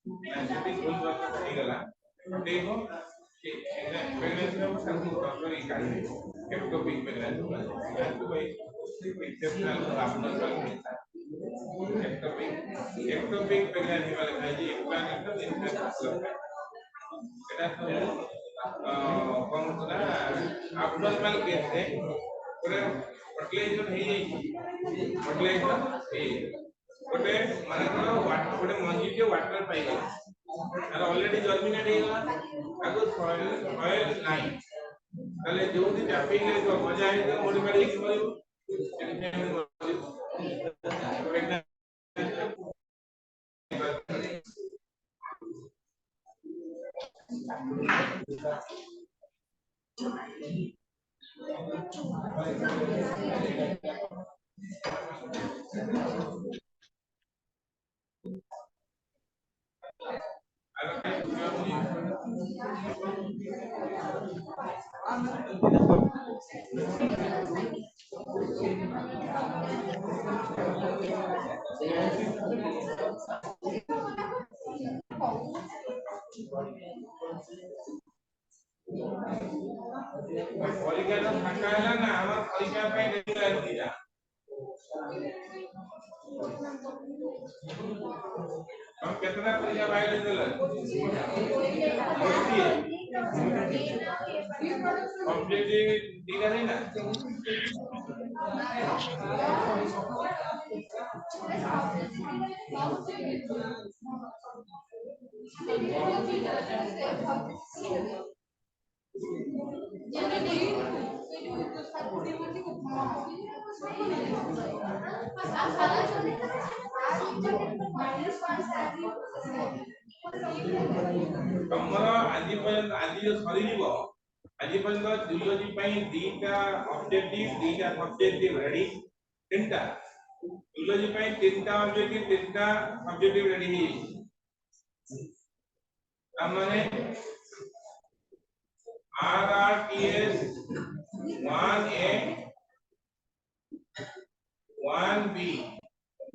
ସେଠି ଭୁଲ ଭାବରେ ହେଇଗଲା ଦେଖो कि प्रेगनेंसी में सबको डॉक्टर ही चाहिए एक्टोपिक प्रेगनेंसी तो भाई एक्सेप्शनल एब्नॉर्मल मिलता है एक्टोपिक प्रेगनेंसी वाले चाहिए एक्सप्लेनेशन इंटरेस्ट এটা কোন না abnormal কেস রে পুরো ফর্টিলাইজেশন হই যাই ফর্টিলাইজেশন এই ଗୋଟେ ମାନେ କଣ ଗୋଟେ ମଞ୍ଜିଟେ ୱାଟର ପାଇଗଲା ତାର ଅଲରେଡି ଜର୍ମିନେଟ ହେଇଗଲା ତାକୁ ସଏଲ ନାହିଁ ତାହେଲେ ଯୋଉଠି ଟ୍ୟାପିଂ ହେଇଥିବ ମଜା ହେଇଥିବ ମୋଡି ମାଡି ହେଇକି ମରିବ परीक्षा तो फाका है ना हमार परीक्षा पे रेगुलर दिया हम कितना परीक्षा बाहर देला कंप्लीट दिखा नहीं ना तमरा आज पर्यंत आज जो सरी जीवो आज पर्यंत जूलॉजी पई दीटा ऑब्जेक्टिव दीटा सब्जेक्टिव रेडी तीनटा जूलॉजी पई तीनटा ऑब्जेक्टिव तीनटा सब्जेक्टिव रेडी ही हमने RRTS 1A 1B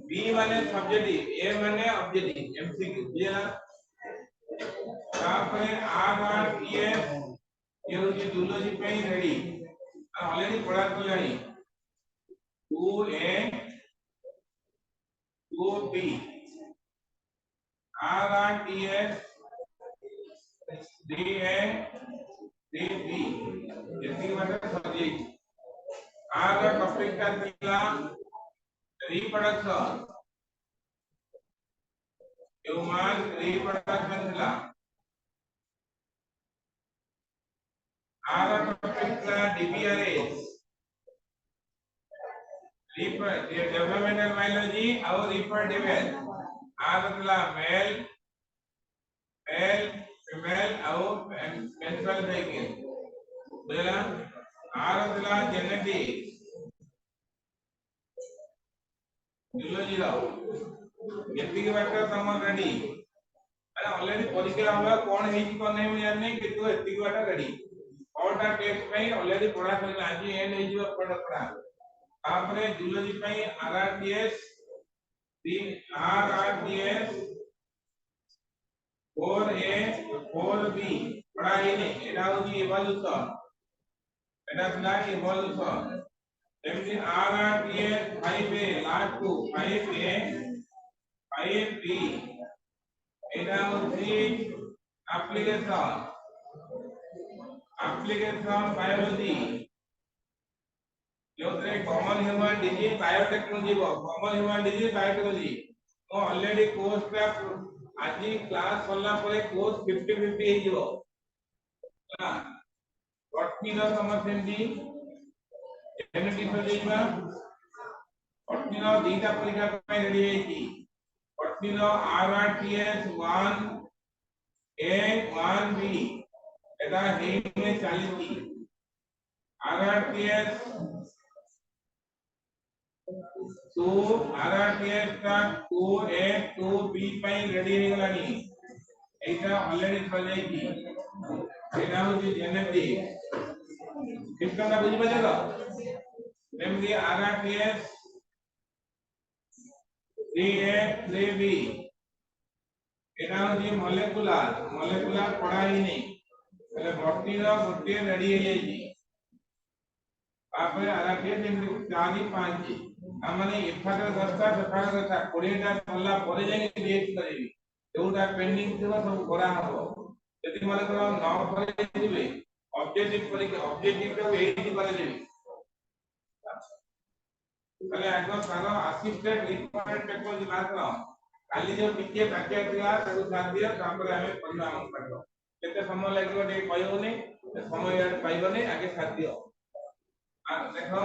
B माने सब्जेक्टिव A माने ऑब्जेक्टिव MCQ बुझला तापरे RRTS ये होची जूलॉजी पे रेडी ऑलरेडी पढ़ा तो जानी 2A 2B RRTS 3A 3B इतनी बात समझिए आर टॉपिक का थिला रिप्रोडक्शन ह्यूमन रिप्रोडक्शन थिला आर टॉपिक का डीबीआरएस डेवलपमेंटल बायोलॉजी और रिप्रोडक्टिव हेल्थ आर थिला मेल फीमेल और मेंस्ट्रुअल साइकिल बुझला आर थिला जेनेटिक्स जूलॉजी रो एति के बात तम रेडी अरे ऑलरेडी परीक्षा होला कोन हेची कोन नै मुझे नै कितु एति के बात रेडी ऑलटा टेस्ट पई ऑलरेडी पढ़ा सइला आज एंड हे जीव पढ़ा तापरे जूलॉजी पई आरआरटीएस 4A 4B पढ़ा ही नहीं एटा होची इवोल्यूशन एटा ना evolution MD RRTS 5A last two 5A 5B एटा होची एप्लीकेशन बायोलॉजी योतरे common human disease biotechnology common human disease biotechnology तो ऑलरेडी कोर्स पे आज क्लास करला परे कोर्स 50-50 हे जीवो ना बॉटनी रो समसेंडी जेनेटिक्स हो जेइबा बॉटनी रो दीटा परीक्षा पे रेडी हेची बॉटनी रो RRTS 1A 1B एटा हेइने चालीसी RRTS 2 RRTS का 2A 2B ପାଇଁ रेडी हे गलानी एटा ऑलरेडी चलै की एटा होची जेनेटिक्स कितना बुझि बजेगा एमडी RRTS 3A 3B एटा होची मॉलिक्यूलर पढ़ा ही नहीं એટલે બોટની નો ગોટિએ રેડી હે જી આપણે આરા કે જેમ 4 5 આ મને એફાટર દસ્તા સફાળ દસ્તા 20 ଟା સલ્લા ପରେ જાય રિએક્ટ કરીବି એଉଟା પેન્ડિંગ થવા ସବୁ કરા હબો ଯଦି મને કર ન કરે ଯିବେ ऑब्जेक्टिव को एडी करे देबी তাহলে একদম সারা অ্যাসিস্ট্যান্ট রিকোয়ারমেন্ট টেকনোলজি বাদ করা কালি যে টিকে বাকিଥିଲା ତାକୁ ଛାଡି ଦିଅ ତାପରେ ଆମେ କରିବା ଆମ ପାଠ କେତେ ସମୟ ଲାଗିବ ଟିକେ କହିବନି ସମୟ ୟାର ପାଇବନି ଆगे ଛାଡି ଦିଅ देखो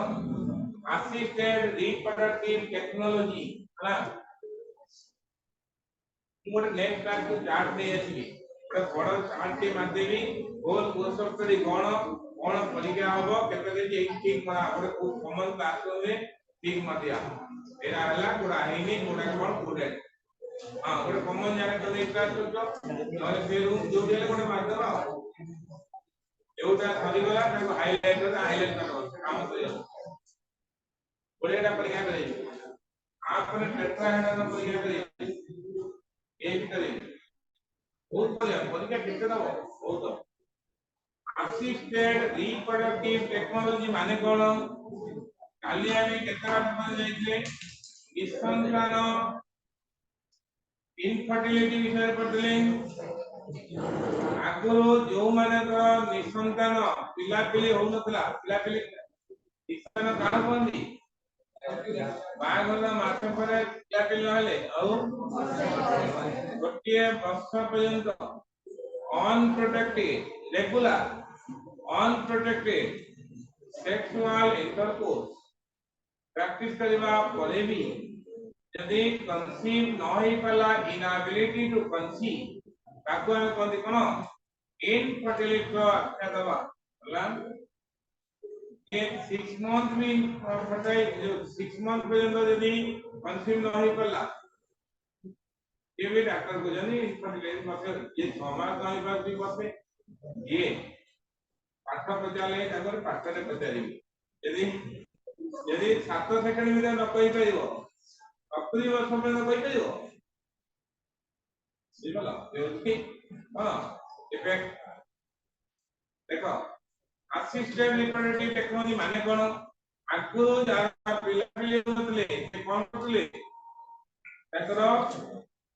असिस्टेड रिप्रोडक्टिव टेक्नोलॉजी है मोर नेक्स्ट टाइम को चार्ट दे आसी ଗୋଟେ ବଡ ଚାର୍ଟ ଟେ ମାରିଦେବି ଗୋଲ କୋର୍ସ ସ୍ଟଡି କଣ ପରୀକ୍ଷା ହବ କେତେ ଦିନ ଏଇ ଠିକ ମରା ଗୋଟେ କମନ କ୍ଲାସରେ ଠିକ ମାରିଆ ଏରା ହେଲା ଗୋଡା ହେଇନି ଗୋଡା କଣ କୋଡେड हां ଗୋଟେ କମନ ଜାଗା ତ ଏଇଟା କରୁଛ ନହେଲେ ସେ ରୁମ ଯୋଉଠି ହେଲେ ଗୋଟେ ମାରିଦବା ଏଉଟା ସରିଗଲା ତାକୁ ହାଇଲାଇଟ କରିବ काम करियो ओरेटा परीक्षा करे आपने टेट्राहेड्रन परीक्षा करे ए करे बहुत परीक्षा कितने दबो बहुत असिस्टेड रिप्रोडक्टिव टेक्नोलॉजी माने कोन काली आमे केते बात पर जाइले निसंतान इनफर्टिलिटी विषय पढ़ले आगरो जो माने तो निसंतान पिलापिली हो नथला पिलापिली निसंतान काण कोंदी बागला माथे पर पिलापिली रहले औ गोटिए वर्ष पर्यंत unprotected regular unprotected sexual intercourse practice करबा परे भी यदि कंसीव न होई पला इनएबिलिटी टू कंसीव ताको हम कोन कोन इनफर्टिलिटी को आख्या दबा होला 6 मंथ में फटाई 6 मंथ पर्यंत यदि कंसीव न होई पला ये भी डॉक्टर को जानी इनफर्टिलिटी मतलब ये 6 मास न होई पास भी बसे ये पाठ पचाले ताकर पाठ रे पचारी यदि यदि 7 सेकंड में न कहि परिबो 70 वर्ष में न कहि परिबो बुझला ये हां इफेक्ट देखो असिस्टेड रिप्रोडक्टिव टेक्नोलॉजी माने कोन आगु जारा पिलापिली होतले कोन करतले ताकर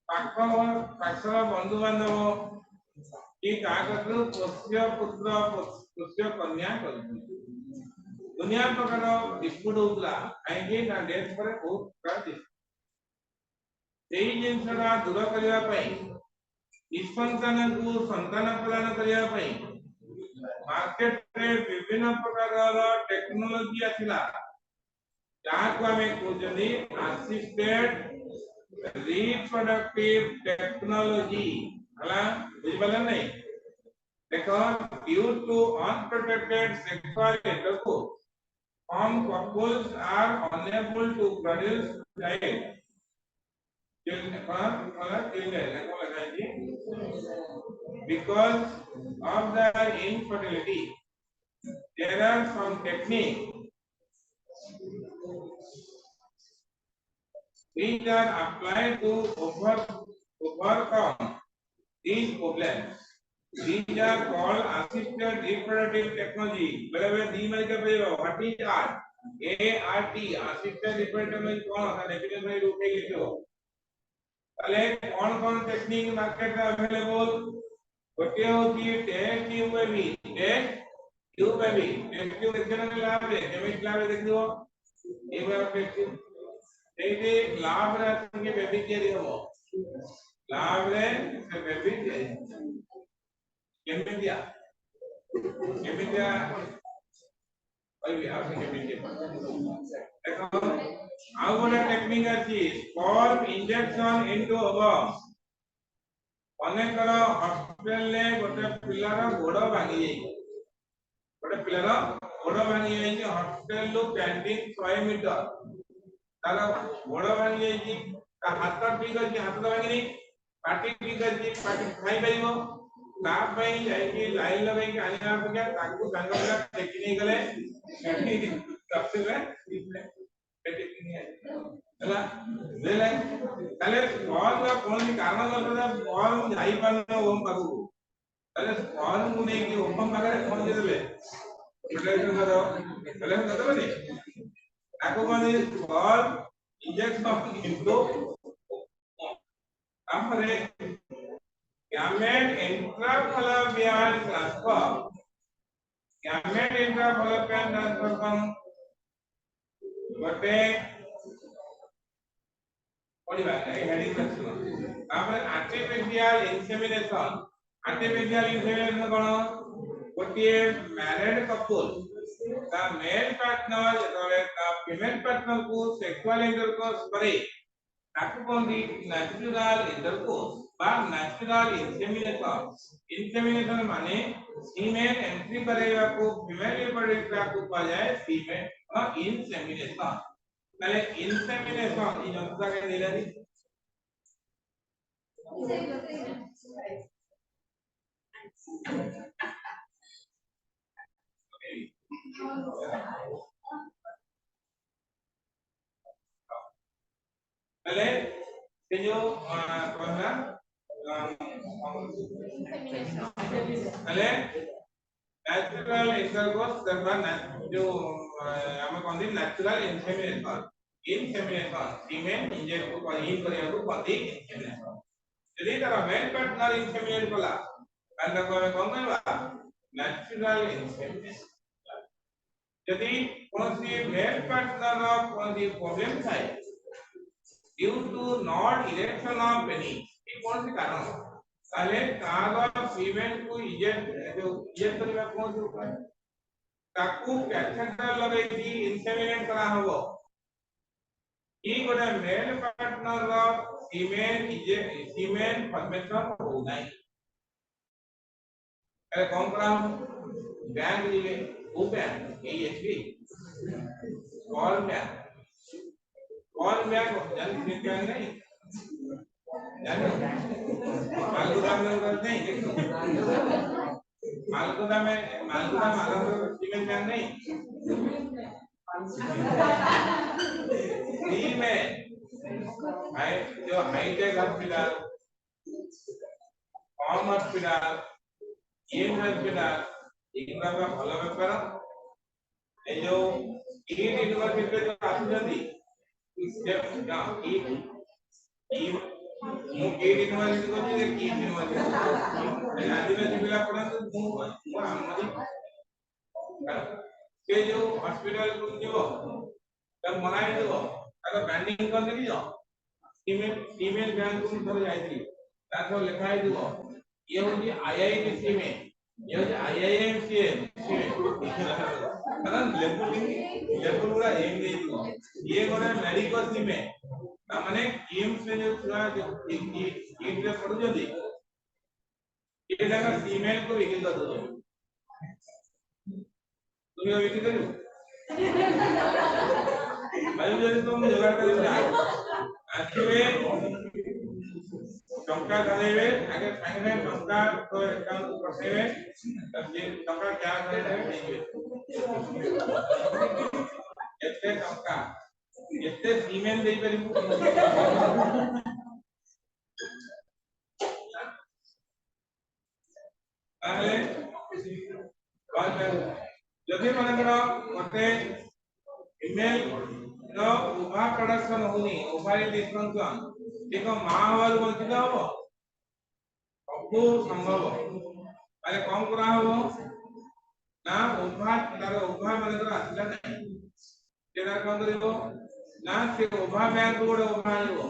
पाखर बंधु बांधव की कागजरु पोष्य पुत्र पोष्य कन्या करथि दुनिया प्रकार डिस्प्यूट होतला काहे ना डेथ पर बहुत प्रकार एई जिनसरा दूर करिया पई निसंतान को संतान प्रदान करिया पई मार्केट रे विभिन्न प्रकार टेक्नोलॉजी आथिला जहाँ को हमें कहते असिस्टेड रिप्रोडक्टिव टेक्नोलॉजी हला बुझिबला नहीं देखो due to unprotected sexual intercourse some couples are unable to produce child because of the infertility. There are some techniques which are applied to overcome these problems. These are called assisted reproductive technology. बराबर दी में क्या बोलो? What is ART? ART assisted reproductive technology कौन होता है? Definition में रूप में लिखो. पहले कौन-कौन टेक्निक मार्केट में अवेलेबल? गोटिए होती है test tube baby. Test tube baby. Test tube देखने में लाभ है. केमिस्ट लाभ है देखियो. ये बार टेस्ट ट्यूब. ये लाभ रहता है बेबी के लिए हो. लाभ है से बेबी के लिए. केमिया ओय आप केमिया देखो आउ गोटे टेक्निक अछि स्पर्म इंजेक्शन इनटू ओवम अनेकर हॉस्पिटल ले गोटे पिलार गोड़ भांगी जाई गोटे पिलार गोड़ भांगी जाई हॉस्पिटल लो कैंटीन 100 मीटर तार गोड़ भांगी जाई ता हाथ ठीक अछि हाथ भांगी नहीं पाटी ठीक अछि पाटी खाई परिबो लाभ भाई जाई लाइन लगे के आनिया पके ताकू संग पिला टेक्निक गले सबसे में टेक्निक नहीं है ହେଲା ଦେଲେ ତାହେଲେ ସ୍ପର୍ଶ ବା କୌଣସି କାରଣ ବଶତଃ ସ୍ପର୍ଶ ଯାଇପାରୁନ ଓମ୍ ପାଖକୁ ତାହେଲେ ସ୍ପର୍ଶକୁ ନେଇକି ଓମ୍ ପାଖରେ ପହଞ୍ଚେଇଦେଲେ ପ୍ରୋଟେକ୍ସନ କର ପ୍ରୋଟେକ୍ସନ କରିଦେବନି ତାକୁ ମାନେ ସ୍ପର୍ଶ ଇଞ୍ଜେକ୍ସନ ଇନଟୁ ତାପରେ gamete intrafallopian transfer gamete intrafallopian transfer कौन गोटे पढ़िबा ए हेडिंग सेक्शन तापर आर्टिफिशियल इंसेमिनेशन कौन गोटे married couple the male partner the female partner को सेक्सुअल इंटरकोर्स करे ताकू कोंदी नेचुरल इंटरकोर्स बा नेचुरल इंसेमिनेशन माने फीमेल एंट्री करेगा को फीमेल रिप्रोडक्टिव को कहा जाए फीमेल इंसेमिनेशन पहले इंसेमिनेशन ये जनता के दिले पहले ये जो कहना पहले नेचुरल इंटरकोर्स करना जो हमें कौन सी नेचुरल इंसेमिनेशन फीमेल इंजेक्ट को इन करिया को कौन सी इंसेमिनेशन यदि तारा मेल पार्टनर इंसेमिनेट कला ताले को हमें कौन कहबा नेचुरल इंसेमिनेशन यदि कौन सी मेल पार्टनर कौन सी प्रॉब्लम थाए due to not erection of penis ये कौन सी कारण ताले तार फीमेल को इंजेक्ट करबा कौन सी उपाय ताकू कैथेटर लगे की इंसेमिनेट करा हबो ई गोटे मेल पार्टनर रो फीमेल फॉर्मेशन हो नाही अरे कौन करा बैंक दिले ओ बैंक एएचपी कॉल बैंक कौन बैंक जन बैंक नहीं जानो मालगुदा में नहीं देखो मालगुदा मालगुदा फीमेल बैंक नहीं डी में हाई जो हाईटेक हॉस्पिटल कॉम हॉस्पिटल एम हॉस्पिटल इनका का भलो बेपार ए जो ईट यूनिवर्सिटी जो आसुଛନ୍ତି से ना ई मु ईट यूनिवर्सिटी को जे की यूनिवर्सिटी आदिवासी पिला पढांतु मु आमदी के जो हॉस्पिटल को जीवो तब मनाई देबो ताको बैंडिंग कर देबी जो फीमेल बैंक को थोर जाईती ताको लिखाई देबो ये होची आईआईटी में ये होची आईआईएमसीएम कारण लेवल पूरा एक दे दिबो ये गोटे मेडिकल में माने एम्स में जो छुआ एक रे पड़ जदी ये जगह फीमेल को विकिल कर दो तुम ये विकिल करू भाई जदी तुम जुगाड़ कर आखिरे टंका देबे आगे फाइने टंका तो अकाउंट को पठेबे तब ये टंका क्या करे देबे एते टंका एते फीमेल देई परिबु ताले जदि मनकर गोटे फीमेल रो उभा प्रोडक्शन होनी ओवरी डिस्फंक्शन देखो मां हवार बंचित हबो सबु संभव अरे कम करा हबो ना उभा तार उभा मनकर आसिला नहीं तेरा कोन करिवो ना से उभा बैंक गोडे उभा आइबो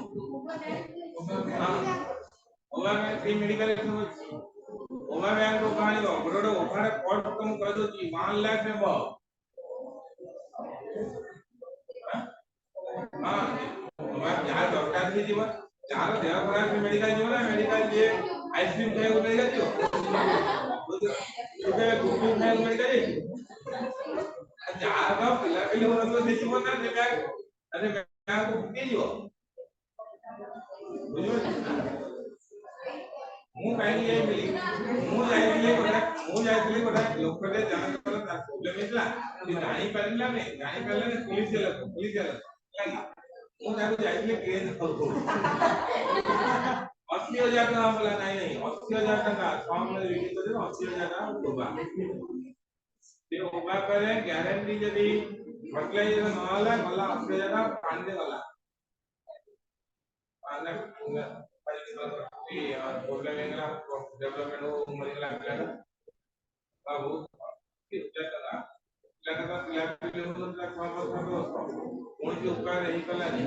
उभा बैंक फ्री मेडिकल उभा बैंक उभा आइबो गोडे उभा कॉस्ट कम कर दो जी 1 लाख देबो हां उभा यार दरकार थी जीवन चार देह खराब से मेडिकल जीवन ना मेडिकल जे आइसक्रीम खाए को मेडिकल जीव ओके गुड खाए को मेडिकल चार का पिला पिले हो तो देखि मत ना बैग अरे बैग को के जीव बुझो मु काई जाई मिली मु जाई गोटा लोकटे जान कर ता प्रॉब्लम इतला कि जानी पारिला ने पुलिस जाला ମୁଁ ତାକୁ ଯାଇଥିଲି ଟ୍ରେନ୍ ହବ 80,000 ଟଙ୍କା ବୋଲା ନାଇଁ ନାଇଁ 80,000 ଟଙ୍କା କମରେ ବିକ୍ରି କରିବ 80,000 ଟଙ୍କା ଦବା ସେ ଉଭା ପରେ ଗ୍ୟାରେଣ୍ଟି ଯଦି ଫର୍ଟିଲାଇଜର ନ ହେଲା ଗଲା 80,000 ଟଙ୍କା ପାଣିରେ ଗଲା पाना प्रोग्राम एंगला डेवलपमेंट हो मरिला पिलाटा बाबू कितना लगा पिला कोन के उपाय रही कला नहीं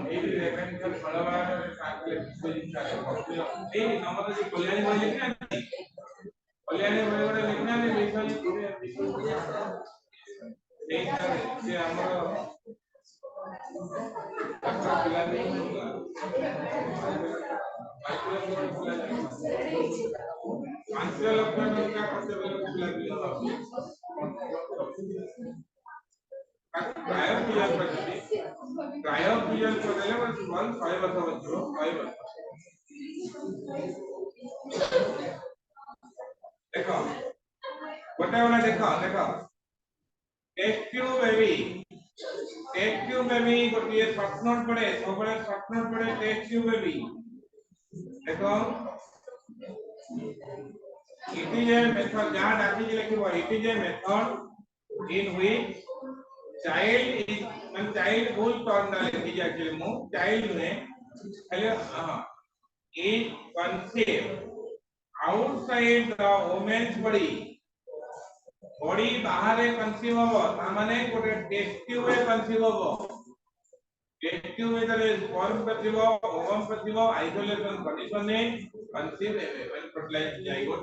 ये भी रेफरेंस का फलवा काटले विश्वजित का ए नंबर जो कल्याणी बोले ना कल्याणी बोले लिखना है विश्वजित से हमर देखो गोटे वाला देखो देखो test tube baby test tube baby गोटे शॉर्ट नोट पड़े सबले शॉर्ट नोट पड़े टेस्ट ट्यूब बेबी देखो it is a method जहां डाकी जी लिखिबो it is a method in which child is man child full turn डाले जी एक्चुअली मु child में hello हां is conceived outside the woman's body body बाहर conceive हो माने गोटे टेस्ट ट्यूब में कंसीव हो टेस्ट ट्यूब में तले फॉर्म प्रतिबो ओवम प्रतिबो आइसोलेशन कंडीशन में कंसीव एवेल फर्टिलाइज जाइगोट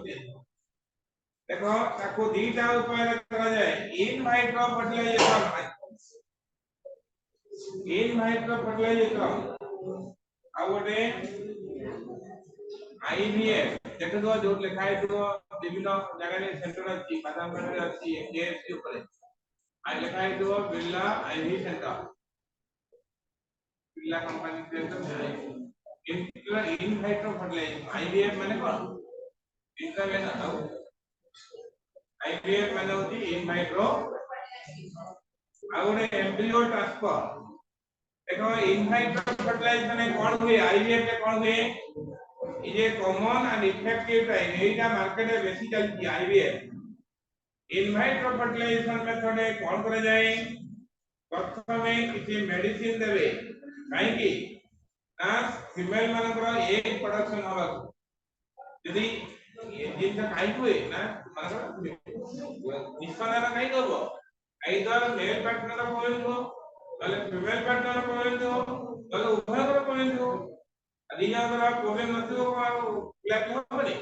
देखो ताको दीटा उपाय करा जाए इन वाइट्रो फर्टिलाइजेशन आ गोटे आईवीएफ देखो जो लिखा है तो विभिन्न जगह में सेंटर अछि बादाम में अछि केएफसी ऊपर आ लिखा है तो Birla IV centre Birla company centre in vitro fertilization IVF माने कोन इंटरवेन आईवीएफ माने होती इन वाइट्रो आ गोटे एम्ब्रियो ट्रांसफर देखो इन वाइट्रो फर्टिलाइजेशन में कोन हुए आईवीएफ में कोन हुए is a common and effective time Etah market में बेसी चलती आईवीएफ इन वाइट्रो फर्टिलाइजेशन मेथड में कोन करे जाए प्रथमे किसी मेडिसिन देबे काहे कि ना फीमेल मानकर एक प्रोडक्शन होबा यदि ये दिन काई हुए ना मानकर निष्पन्नता काई करबो आइदर मेल पार्टनर पॉइंट हो তাহলে ফিমেল পার্টনার পয়েন্ট हो তাহলে উভয়ଙ୍କର পয়েন্ট हो আদি যাଙ୍କର প্রবলেম নଥିବ ଆଉ ବ୍ଲାକ୍ ହବନି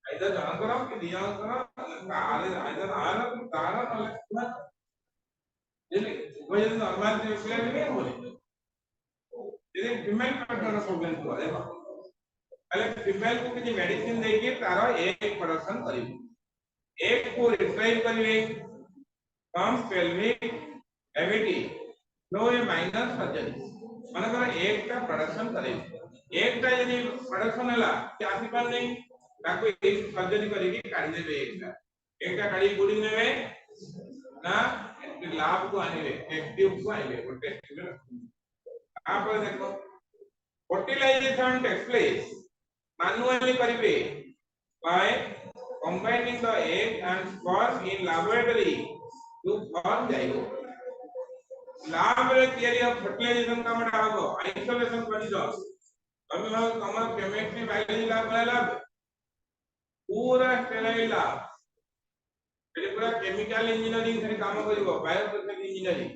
ଆଇଦର ଜଣଙ୍କର କି ଦି ଜଣଙ୍କର ଆଇଦର ଆର ତାର ନହେଲେ उभय यदि नॉर्मल प्लेयर नहीं होले यदि फीमेल पार्टनर प्रॉब्लम हो देखो पहले फीमेल को किसी मेडिसिन देके तारो एक प्रोडक्शन करिवे एक को रिट्राइव करिवे कम पेल्विक कैविटी नो ए माइनर सर्जरी मानकर एक का प्रोडक्शन करिवे एक का यदि प्रोडक्शन हला कि आसी पार नहीं ताको एक सर्जरी करिके काढी देबे एक का काढी गुडी नेबे ना लाभ को आने एक्टिव को आने वो टेस्ट में आप देखो फर्टिलाइजेशन टेक्स प्लेस मैन्युअली करिवे bye combining the egg and sperm in laboratory to form zygote lab रे थियरी ऑफ फर्टिलाइजेशन का मटा हो आइसोलेशन कंडीशन हम कमर केमिस्ट्री बायोलॉजी लैब पूरा स्टेराइल लैब पूरा केमिकल इंजीनियरिंग से काम करिवो बायोप्रोसेस इंजीनियरिंग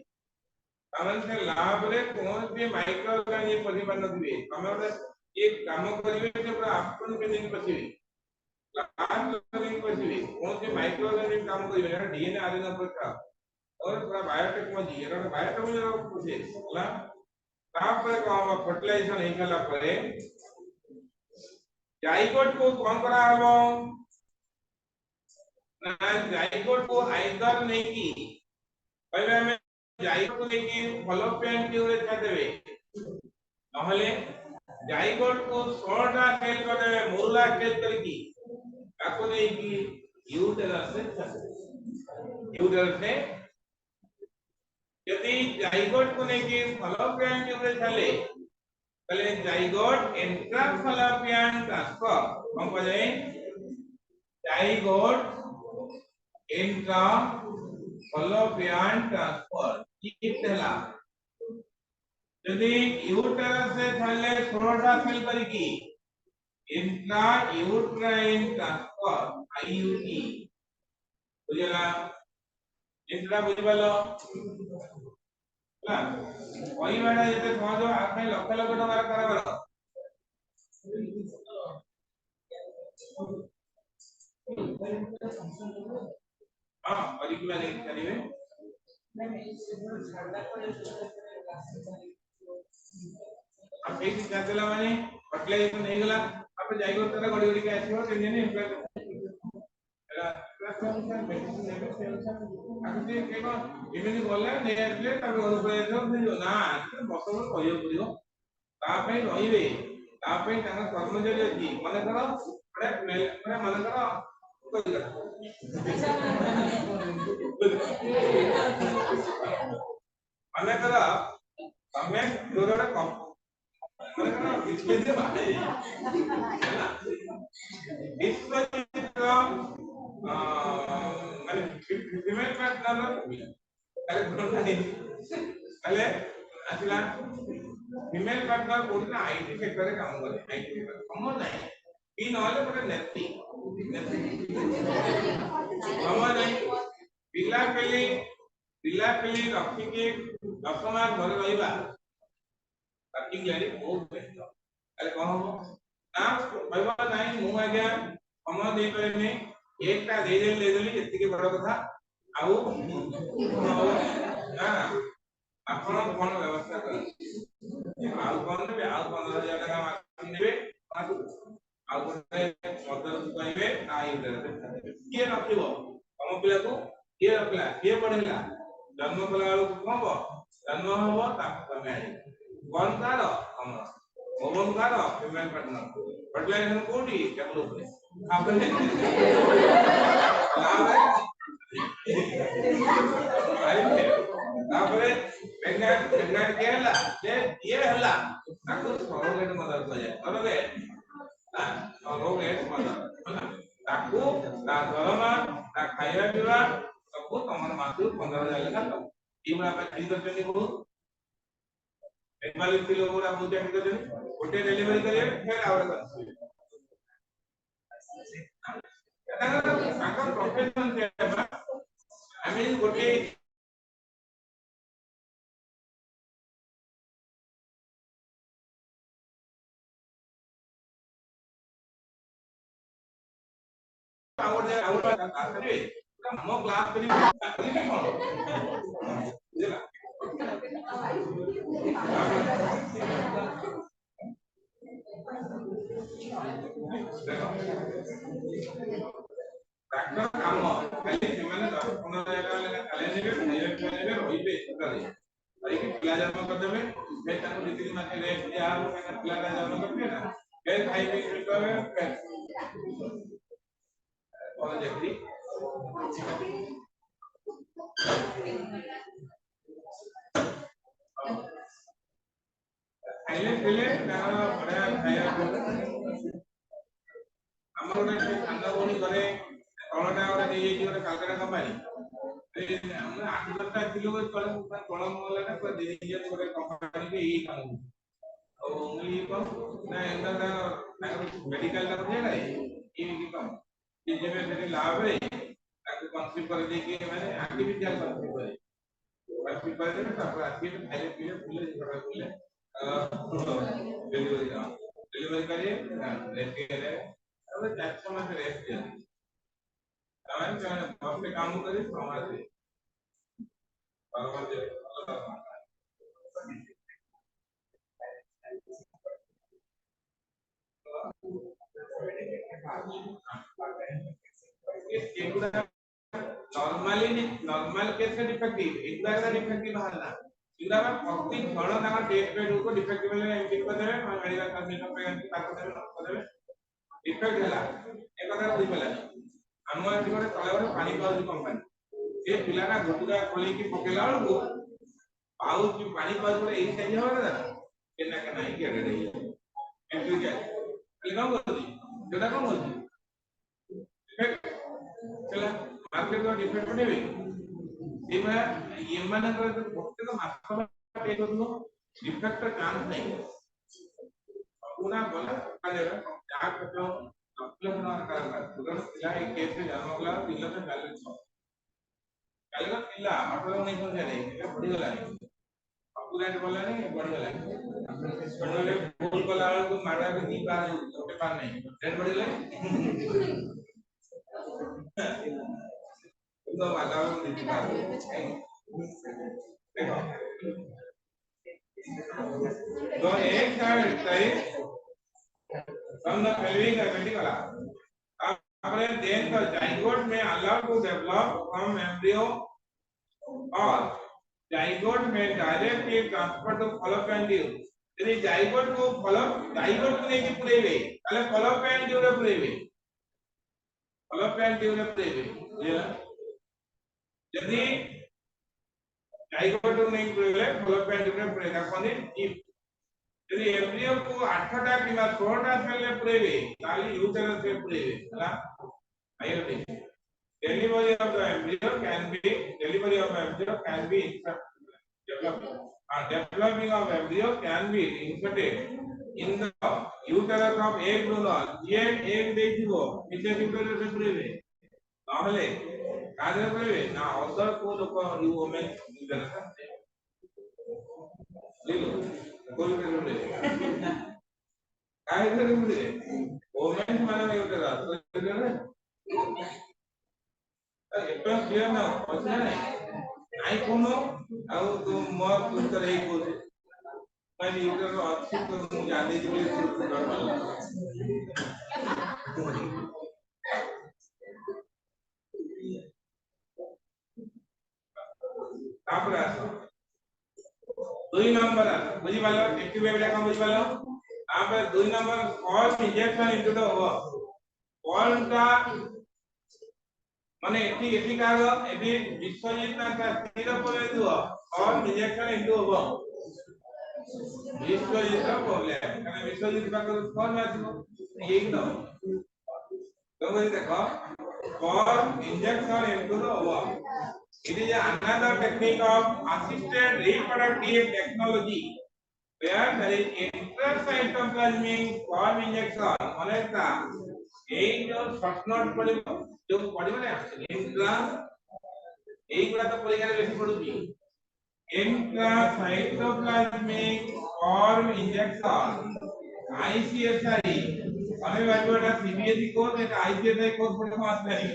कारण से लैब रे कोन भी माइक्रो ऑर्गेनिज्म परिमाण नथिबे हमरे एक काम करिवे जे पूरा आपन के दिन बसिबे लैब लर्निंग बसिबे कोन भी माइक्रो ऑर्गेनिज्म काम करिवे ना डीएनए आरएनए पर और पूरा बायोटेक्नोलॉजी एरा बायोटेक्नोलॉजी रो प्रोसेस होला तापर काम फर्टिलाइजेशन हे गला परे जाइगोट को कोन करा हबो जाइगोट को आइदर नहीं की पहले हमें जाइगोट को लेके डेवलपमेंट के उरे छा देबे नहले जाइगोट को 16टा सेल कर देबे मोरला सेल करकी ताको नहीं की यूटेरस से यदि जाइगोट को लेके फलोपियन ट्यूब चले पहले जाइगोट इंट्रा फलोपियन ट्रांसफर हम बोले जाइगोट इंट्रा फलोपियन ट्रांसफर की पहला यदि यूटेरस से थले 16टा सेल करिकी इंट्रा यूट्राइन ट्रांसफर आईयूटी बुझला इंट्रा बुझबलो ना ओई बेडा जते सहज आपे लक्ष लक्ष टका कराबर हां परिकुला नहीं करिवे अब एक जातला माने पटले तो नहीं गला आप जाइगो तरा गड़ी गड़ी के आछो तेने ने आके केको इमेनि गले ने आले तबे घर पे जो ना बसवर कहियो पड़ियो ता पे रहिबे ता पे तांगा कर्मचारी अछि माने करो माने माने करो माने करो तमे दोरडे कम माने करो विश्लेषण बाटे हैना विश्लेषण माने फीमेल पार्टनर ताले कोन ताले आसिला फीमेल पार्टनर कोन आईटी सेक्टर रे काम करे आईटी सेक्टर समझ नाही ई नहले परे नेती समझ नाही पिला पेली रखी के 10 मास घर रहिबा वर्किंग लेडी बहुत बेस्ट अरे कौन हो ना भाईबा नहीं मु आज्ञा समय दे पारेनी एकटा दे देली एति के बड़ कथा आउ ना आपण कोन व्यवस्था कर आउ कोन ने आउ 15000 टका मास देबे आउ कोने मदर कहबे ना इधर के रखिबो हम पिला को के रखला के पढेला जन्म कला वाला को हबो जन्म हबो ता तमे आई कौन कार हम मोबन कार फीमेल पार्टनर फर्टिलाइजेशन कोठी टेबल ऊपर आपने तापरे प्रेग्नेंट के हला जे ये हला ताको सरोगेट मदर को जाय सरोगेट हां सरोगेट मदर ताको ता दरमा ता खाଇବା पिवा सब तमन मासु 15000 लेखा ई बड़ा पे खरीद करते बहुत एनिमल लोग पूरा पूजा करते हैं गोटे डिलीवरी करिए फिर आवर करते हैं आका प्रोफेशन से आई मीन गोटे आवर आते हम क्लास करी बुझला डॉक्टर काम खाली ସେମାନେ 10-15,000 ଲେଖା ଖାଲି ନେବେ ଖାଇବା ପିଇବା ନେବେ ରହିବେ ସକାଳେ ରହିକି ପିଲା ଜନ୍ମ କରିଦେବେ ସେ ତାଙ୍କୁ ରୀତି ମାସେ ରେଷ୍ଟ ଦିଆ ହବ କାହିଁକିନା ପିଲାଟା ଜନ୍ମ କରିବେ ନା ଫେର ଖାଇବେ କରିବେ କଣ ଚାକିରି ଖାଇଲେ ପିଲେ ତାଙ୍କର ବଢିଆ ଖାଇବା ଆମର ଗୋଟେ ସାନ ଭଉଣୀ ଘରେ ତଳଟା ଗୋଟେ ନେଇଯାଇଛି ଗୋଟେ କାଲକାଟା କମ୍ପାନୀ ଆମେ 8-10ଟା କିଲୋ ତଳେ ତଳ ମହଲାଟା ପୁରା ଦେଇଯାଇଛି ଗୋଟେ କମ୍ପାନୀకి ଏଇ କାମ ଆଉ ଇଏ କଣ ନା ଏଟା ତାଙ୍କର ମେଡିକାଲ ଟା ଯେ ଏଇ କାମ କି ଯେବେ ସେଠି ଲାଭରେ ତାକୁ କନସିଭ କରିଦେଇକି ମାନେ ଆର୍ଟିଫିସିଆଲ କନସିଭ କରି କନସିଭ କରିଦେବେ ତାପରେ ଆସିକି ଖାଇଲେ ପିଇଲେ ବୁଲେ ଝଗଡ଼ା ବୁଲେ डिलीवरी करिए लेके गए अब 400 में रेस्ट दिया तमाम क्या अपने काम करिए समाज से बराबर नॉर्मल केस का डिफेक्टिव एक बार का डिफेक्टिव बाहरना इधर प्रति क्षण ताका टेस्ट पेड को डिफेक्टिव ले एमटी कर देबे मेडिकल कंडीशन पे एमटी पास कर देबे डिफेक्ट होला एक कथा बुझ पला हम एठी गोटे तले गोटे पानी पाउच कंपनी ए पिलाटा घटुरा खोली की पकेला को पाउच पानी पाउच बोले एई साइज हो ना केना केना ही के रे एंट्री के खाली काम करती जोटा कम होती डिफेक्ट चला मार्केट में डिफेक्ट पड़ेबे एबा ये माने प्रत्येक मास पे करनो डिफेक्ट चांस नहीं पूरा बोला करेगा क्या करते हो अपने बना करना तुरंत पिला एक केस में जन्म होगा पिला तो बैलेंस हो कल पिला मतलब नहीं समझ रहे ये बड़ी गला है पूरा ने बोला नहीं बड़ी गला है बड़े फूल कला को मारा के दी बार छोटे पार नहीं डेढ़ बड़ी गला तो माला को दी बार देखो तो एक साइड सही from the pelvic vertebra. After then the zygote may allow to develop from embryo or zygote may directly transfer to fallopian tube. यदि zygote को नहीं पुरेवे, ताले fallopian tube रे पुरेवे. fallopian tube रे पुरेवे. यदि zygote को नहीं पुरेवे, fallopian tube रे पुरेगा कौन है? यदि एम्ब्रियो को 8टा किंवा 16टा सेल में पुरेवे ताली यूटेरस में पुरेवे हला Ayotte delivery of the embryo can be developing of embryo can be inserted in the uterus of egg donor ये egg देथिबो निचे uterus में पुरेवे ताहले काजे पुरेवे ना अदर को लोक यू वुमेन uterus कोई करे काय करे मुझे वुमेन माने नहीं होता था तो करे एकदम क्लियर ना पता नहीं आई कोनो ଆଉ ତୁ ମୋ ପୁତ୍ର ଏଇ କୋ ମାନେ ୟୁଟର ଅଛି ତ ମୁଁ ଜାଣି ଯିବି ତାପରେ ଆସ 2 नंबर बुझी पालो एक्टिव वेबला कम बुझी पालो तापर 2 number first injection into the over call का माने एठी कागो एठी विश्वजित ना स्थिर पले दियो और इंजेक्शन इनटू ओवर विश्वजित का प्रॉब्लम माने विश्वजित का कौन आथिबो ये न तो देखो for injection into the over it is another technique of assisted reproductive technology where there is intracytoplasmic sperm injection मानेता एई जो शॉर्ट नोट पड़िबो जो पड़िबो ना इंट्रा एई गुडा तो परीक्षा रे बेसी पडुची intracytoplasmic sperm injection ICSI हमें बाजूटा सीबीएसई कोर्स एक ICSI कोर्स पढ़े मास नहीं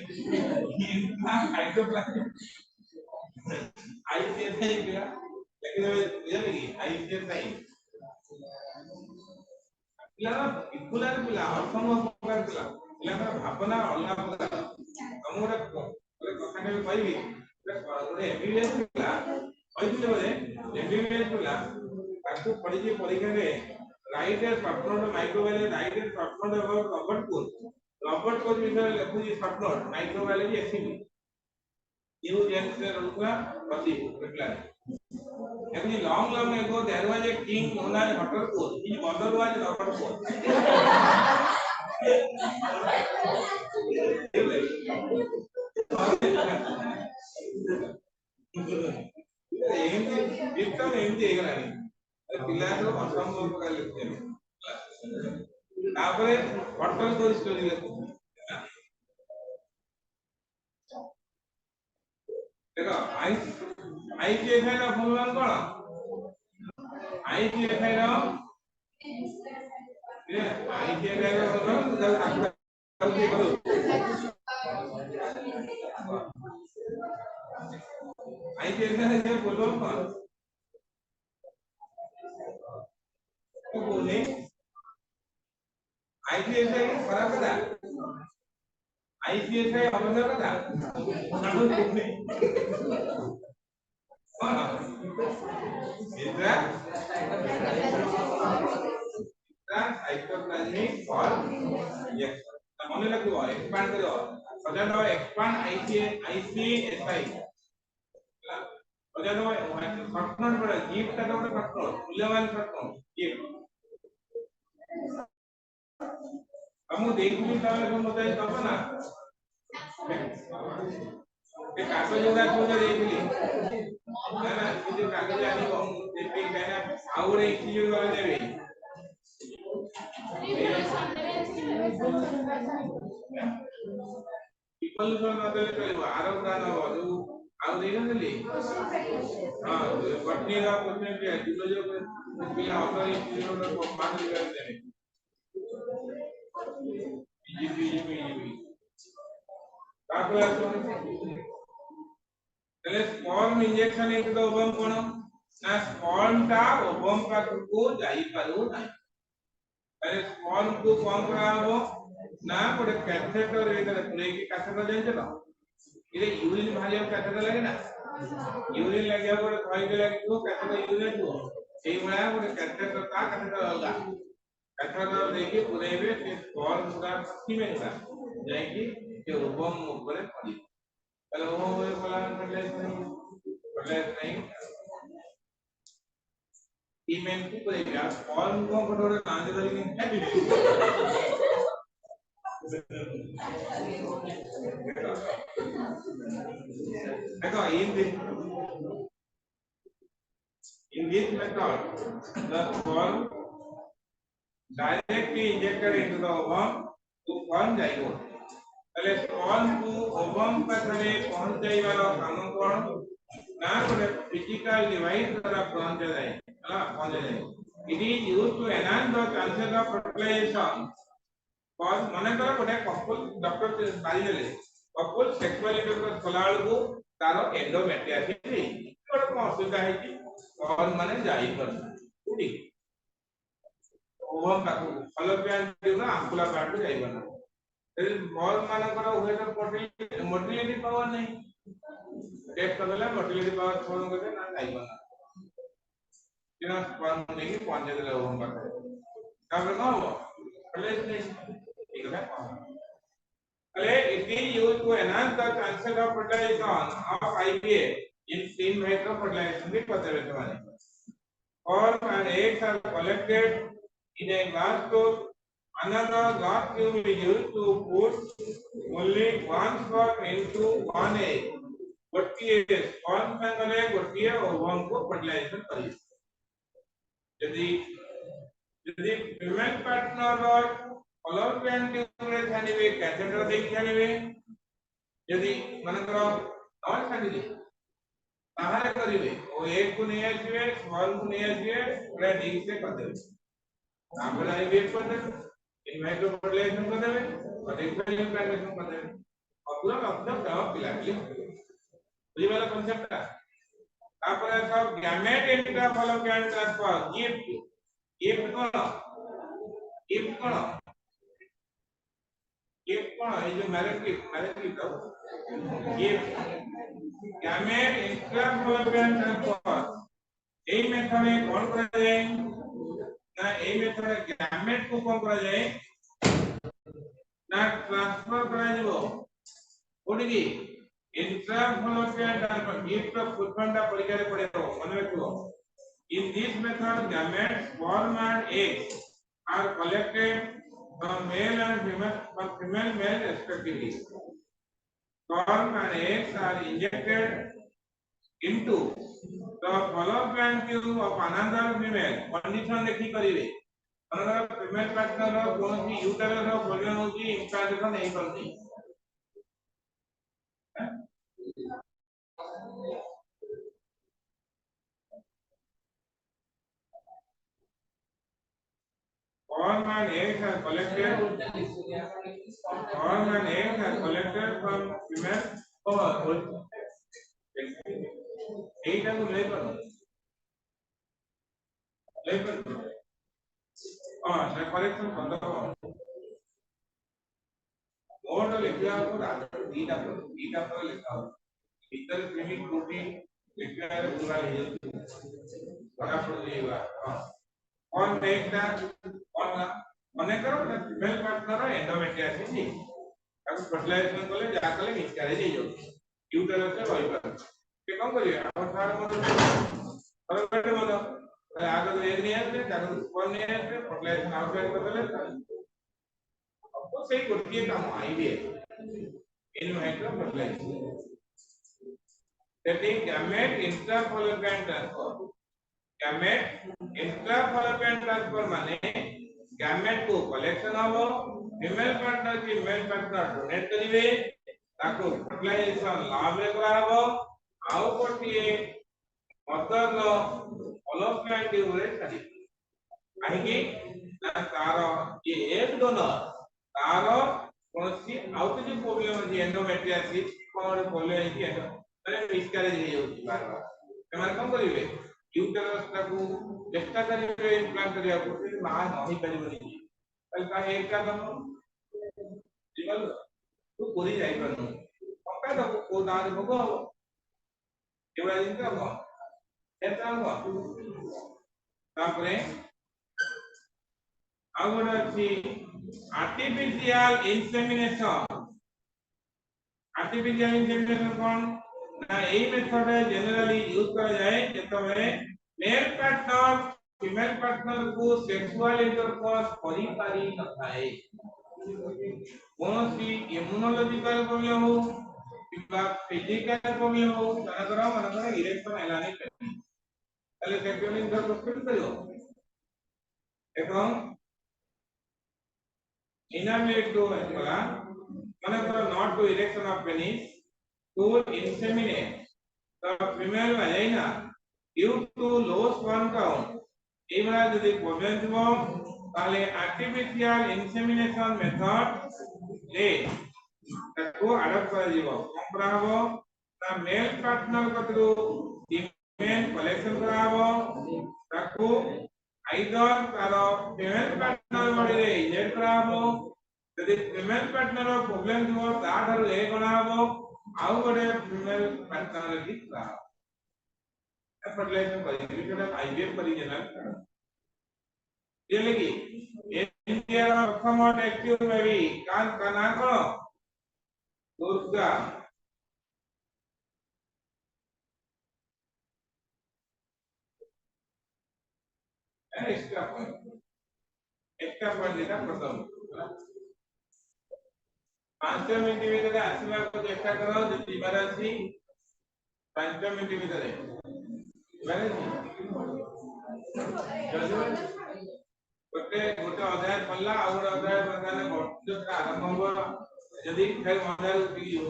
intracytoplasmic ICSI क्या लेकिन ये नहीं ICSI पिला पिकुलार पिला असंभव प्रकार पिला पिला भावना अलग प्रकार हमरे कथा के कहबी गोटे एमबीबीएस पिला कहथिले बोले एमबीबीएस पिला ताकू पढ़ी के परीक्षा रे write at short note microbiology write at short note about Robert Koch विषय लिखुची शॉर्ट नोट माइक्रोबायोलॉजी एससीबी न्यू जेम्स से रुकला पति reply actually long ago there was a king known as Huttercoach his mother was Ruthercoach ଏମିତି ବିତ ଏମିତି ହେଇଗଲାଣି ପିଲାର ଅସମ୍ଭବ ପ୍ରକାର ଲେଖୁଛନ୍ତି ତାପରେ ହଟରକୋଚ୍ ଷ୍ଟୋରି ଲେଖୁଛନ୍ତି देखो आईसीएसआई ର ଫୁଲ ଫର୍ମ କଣ आईसीएसआई ର आईसीएसआई ର ଫୁଲ ଫର୍ମ आईसीएसआई ର ଫୁଲ ଫର୍ମ କଣ तो बोले आईसीएसआई खराब करा आईसीएसआई अवसर करा साडू कोने इतना साइटोप्लाज्मिक फॉर्म इंजेक्शन मने लगियो एक्सपांड करियो सजानो एक्सपांड आईसीएसआई ओजा तो फटनोट पड़े गिफ्ट का तो फटनोट मूल्यवान फटनोट गिफ्ट हम देखली तमे को मते तब ना ए कागज उड़ा को देखली ना ना जो कागज आनी को देखी कहना आउरे चीज वाला देबे people so na dele kaliwa arab rana bodu au dei na dele ha patni ra patni ke julo jo pila autori julo ko maan kar dene bjp ताकला એટલે સ્પોર્મ ઇન્જેક્શન એક તો ઓબમ કોણ ના સ્પોર્મ તા ઓબમ પાકକୁ ଯାଇ ପାରୁ ନାହିଁ એટલે સ્પોર્મ କୁ કોણ କରାହବ ନା ଗୋଟେ କ୍ୟାଥେଟର ଭିତରେ ପୁରେଇକି କ୍ୟାଥେଟର ଜାଣିଛ ତ ଇରେ ୟୁରିନ ବାହାରିବାକୁ କ୍ୟାଥେଟର ଲାଗେ ନା ୟୁରିନ ଲାଗିବା ଗୋଟେ କହିକି ଲାଗିଥିବ କ୍ୟାଥେଟର ୟୁରିନ ଥିବ ସେଇ ଭଳିଆ ଗୋଟେ କ୍ୟାଥେଟର ତା କ୍ୟାଥେଟର ଅଲଗା କ୍ୟାଥେଟର ଦେଇକି ପୁରେଇବେ ସେ ସ୍ପର୍ମ ଗୁଡା ପଶିବେ ନା ଯାଇକି ସେ ଓବମ ଉପରେ ପଡିବ ତାହେଲେ ଓବମ ଉପରେ ପଡିଲା नहीं ईमेल को पुरेइबे आ स्पर्म को ଗୋଟେ ନାଁ ଦେଇକି देखो in this method the sperm directly injected into the ovum to form zygote पहले स्पर्म को ओवम पाखरे पहुंचाइबार काम कोन ना गोटे फिजिकल डिवाइस द्वारा पहुंचा जाए हला पहुंचा जाए it is used to enhance the chances of fertilization cause माने कर गोटे कपल डॉक्टर बारी देले कपल सेक्सुअल इंटरकोर्स कलाल को तारो एंडोमेट्रियोसिस गोटे कोन असुविधा है कि स्पर्म माने जाई पर ठीक ओवम पाखु फलोपियन ट्यूब आंकुला पार्ट को जाई बना बॉल मानकर उभय मोटिलिटी पावर नहीं टेस्ट करला मोटिलिटी पावर फोन करके ना जाइबा ना बिना स्पर्म नहीं पहुंचे देले ओम पाखे तापर कौन हो प्लेस नहीं ठीक है अरे it is used to enhance the chances of fertilization of IVF in तीन मेथड ऑफ फर्टिलाइजेशन भी पता है तुम्हारे और and eggs are collected in a glass tube another glass tube is used to put only one sperm into one egg गोटिए sperm संगले गोटिए ovum को फर्टिलाइजेशन करी यदि यदि फीमेल पार्टनर फलोपियन ट्यूब रे छानिबे कैथेटर दे छानिबे यदि मनकर और छानिबे ताहारे करिवे ओ एग को नै आसीबे स्पर्म को नै आसीबे पूरा ठीक से कर देबे तापर आईवीएफ कर देबे इनवाइटो फर्टिलाइजेशन कर देबे और एक्सपेरिमेंट प्लांटेशन कर देबे और पूरा मतलब जवाब पिला के बुझी वाला कांसेप्ट का तापर सब gamete intra fallopian transfer GIFT GIFT कोन ए जो marriage GIFT GIFT gamete intra fallopian transfer এই মেথডে কোন করা যায় ना ए मेथड गैमेट को कोन करा जाए ना ट्रांसफर करा जीवो कोडी की intra fallopian transfer GIFT full फंडा परीक्षा रे पड़े मन रखियो in this method gamete sperm and eggs are collected from male and female male respectively sperm and eggs are injected into the fallopian tube of another female condition देखी करिवे another female partner कोन की uterus रो problem होची implantation नहीं करती sperm and eggs are collected from female एटा को ले पर हां से करेक्शन कर दो मोड लिखा को बीटा पर लिखा हो भीतर क्रीमी प्रोटीन लिखा है पूरा ले बड़ा पड़ जाएगा हां और देखना और मने करो फीमेल पार्टनर एंडोमेट्रियोसिस ताको फर्टिलाइजेशन कले जा कले मिसकैरेज हो जाउ यूटेरस से रही पर के कौन करिए आप सारे मतलब और बैठे मतलब आगे तो एक नहीं है आगे तो ऊपर नहीं है फर्टिलाइजेशन आउटलाइन बदले तो सही गोटिए काम idea in micro fertilization that is gamete intrafallopian transfer gamete intrafallopian transfer माने gamete को कलेक्शन हबो फीमेल पार्टनर की मेल पार्टनर डोनेट करिवे ताको फर्टिलाइजेशन लाभ रे करा हबो आउ कोटिए मदर नो फॉलोपियन ट्यूब रे छाडी काहेकि तार ये एक डोनर तार कोनसी आउ किसी प्रॉब्लम अछि एंडोमेट्रियोसिस कोन प्रॉब्लम अछि एंडो माने मिसकैरेज हे होछि बार बार ସେମାନେ କଣ କରିବେ ୟୁଟେରସ୍ ଟାକୁ ଚେଷ୍ଟା କରିବେ ଇମ୍ପ୍ଲାଣ୍ଟ କରିବାକୁ କିନ୍ତୁ ମା ନହି ପାରିବନି ତାହେଲେ ତା ଏକା ଦବ ବୁଝିପାରିଲ ତୁ କରି ଯାଇପାରୁନୁ ପକା ଦବୁ କୋଉ ଦାଁରେ ଭୋଗ ହବ ଏଗୁଡ଼ା ଜିନିଷ କଣ ଏଟା କଣ ତାପରେ ଆଉ ଗୋଟେ ଅଛି ଆର୍ଟିଫିସିଆଲ ଇନସେମିନେସନ आर्टिफिशियल इंसेमिनेशन कौन ना यही मेथड है जनरली यूज करा जाए जेतबे मेल पार्टनर फीमेल पार्टनर को सेक्सुअल इंटरकोर्स करि पारि न थाए कोनोसी इम्यूनोलॉजिकल प्रॉब्लम हो किबा फिजिकल प्रॉब्लम हो मनकर इरेक्शन एलानी ताले सेक्सुअल इंटरकोर्स करियो एवं इनामेट तो होला मनकर not to erection of penis to inseminate the female vagina due to low sperm count एवरा यदि प्रॉब्लम थिबो ताले आर्टिफिशियल इंसेमिनेशन मेथड ले ताको अडॉप्ट करा जीवो कोन हबो ता मेल पार्टनर कतरो फीमेल कलेक्शन करा हबो ताको आइदर तार फीमेल पार्टनर बॉडी रे इंजेक्ट करा हबो यदि फीमेल पार्टनर प्रॉब्लम थियो ता थारु ए कोना हबो आउ गोटे फीमेल पार्टनर रे करा फर्टिलाइजेशन करी जेटा आईवीएफ करी जनरल ये लगी इंडिया रा प्रथम एक्टिव बेबी का नाम कोन दुर्गा एक्स्ट्रा पॉइंट देता प्रथम 5 मिनिट ଭିତରେ ଆସିବାକୁ ଚେଷ୍ଟା କର ଯଦି ଯିବାର ଅଛି 5 ମିନିଟ ଭିତରେ ଯିବାର ଅଛି ଗୋଟେ ଅଧ୍ୟାୟ ପଢିଲା ଆଉ ଗୋଟେ ଅଧ୍ୟାୟ ବର୍ତ୍ତମାନ ବର୍ତ୍ତମାନ ଆରମ୍ଭ ହବ ଯଦି ଫେର ଅଧ୍ୟାୟ ଉଠିଯିବ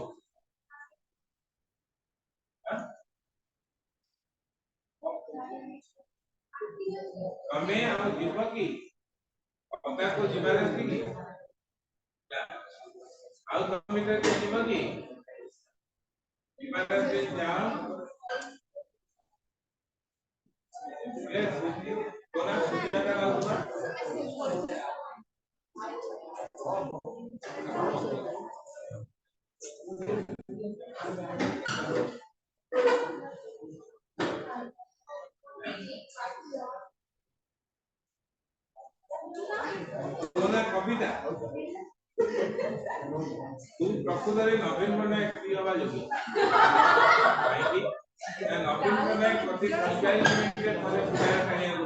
ତମେ ଆଉ ଯିବ କି ଅଧ୍ୟାୟକୁ ଯିବାର ଅଛି କି ଆଉ ତମେ ଯିବ କି ଯିବାର ଅଛି ଯାଅ कोना सुविधा का होगा कोना कविता तू प्रकृतरे नवीन पट्टनायक की हवा जोगी नवीन पट्टनायक प्रति 45 मिनिट रे थरे सुधार खानिया को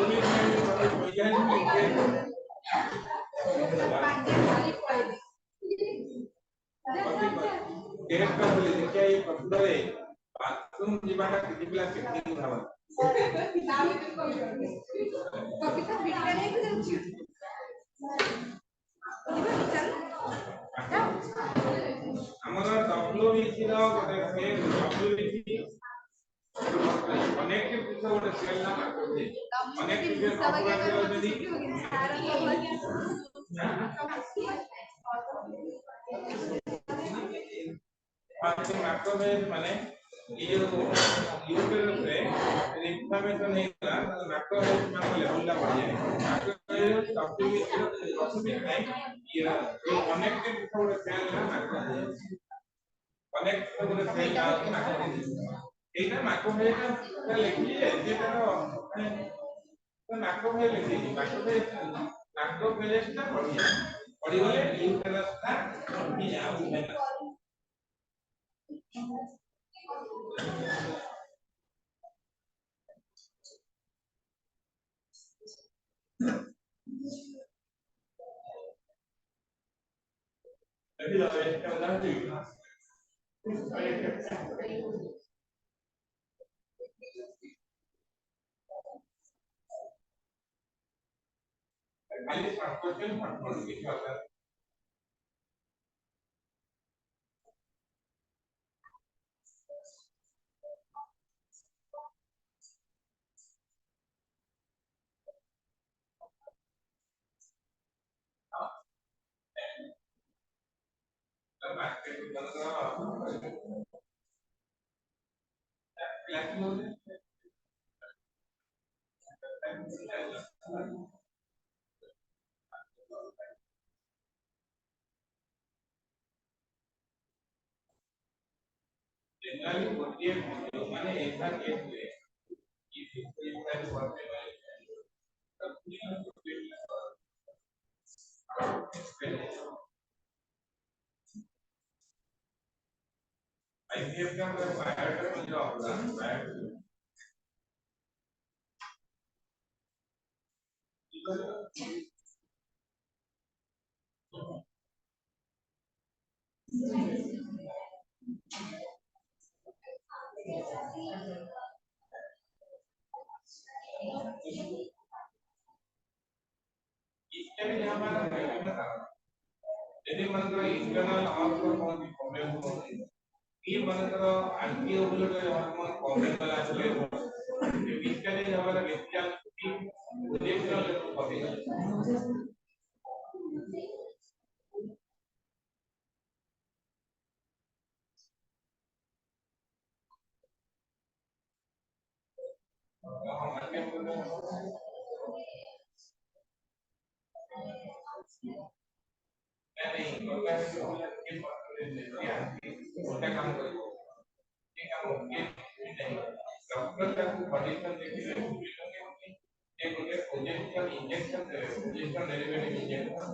ओली मिनिट प्रति 45 मिनिट टेस्ट का बोले देखिए ये प्रकृतरे बाथरूम जीवाना किसी क्लास टेक्निक भाव कविता बिटा नहीं जाउची हमर डब्ल्यूबीसी रो गोटे फेज डब्ल्यूबीसी कनेक्टिव किछो गोटे सेल ना मारते कनेक्टिव के ऑपरेटर जदी पांच माइक्रोवेव माने ये जो यूट्यूब रे इंफॉर्मेशन हेला माइक्रोवेव मान लेवल ला बढ़ जाए माइक्रोवेव डब्ल्यूबीसी रो प्रोसेसिंग टाइम ये कनेक्टिव किछो गोटे सेल ना माइक्रोवेव कनेक्ट করে সেল আউট না করে এইটা মাইক্রোওয়েভ টা লিখি যেটা তো মাইক্রোওয়েভ লিখি মাইক্রোওয়েভ টা পড়ি গলে ইউটেরাস টা কি যাও यदि मनकर इंटरनल हार्मोन कौन प्रॉब्लम हो ये मनकर एंटी ओवुलेटरी हार्मोन प्रॉब्लम वाला चले बेसिकली हमारा व्यक्तिगत प्रोजेक्शनल लेवल नहीं उल्टा काम करेगा ये काम नहीं डॉक्टर का कंडीशन देखिए एक होते प्रोजेक्ट का इंजेक्शन दे प्रोजेक्ट का डेरिवेटिव इंजेक्शन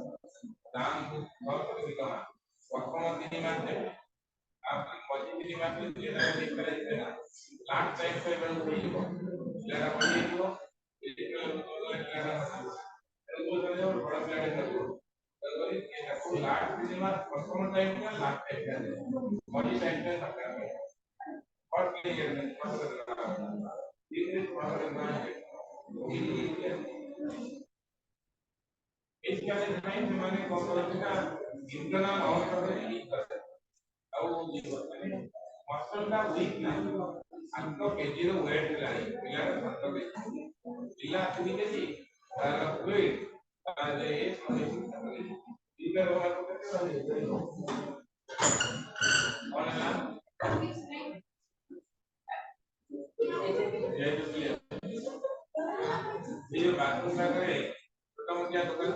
दाम बहुत अधिक है वर्तमान दिन में आप पॉजिटिव दिमाग में ये ना देख कर देना लास्ट टाइम पे बन गई हो लगा पड़ी हो ये लगा तो जो बड़ा प्लान है तो ये आपको लास्ट दिन में वर्तमान टाइम में लास्ट टाइम का बॉडी टाइम पे सकता है और क्लियर है ये प्रॉब्लम है इसके लिए मैंने कॉम्पोनेंट का इंटरनल और कर ଆଉ ମସଲଟା ୱିକ୍ ନାହିଁ ଆଠ କେଜିର ୱେଟ୍ ହେଲାଣି ପିଲାର 7 କେଜି ପିଲା 3 କେଜି ତାର ୱେଟ୍ ତାର ଏ ଦିଟା ବ୍ୟବହାର କେତେ କଣ ହେଲା ये बाथरूम का करे छोटा मोटा दुकान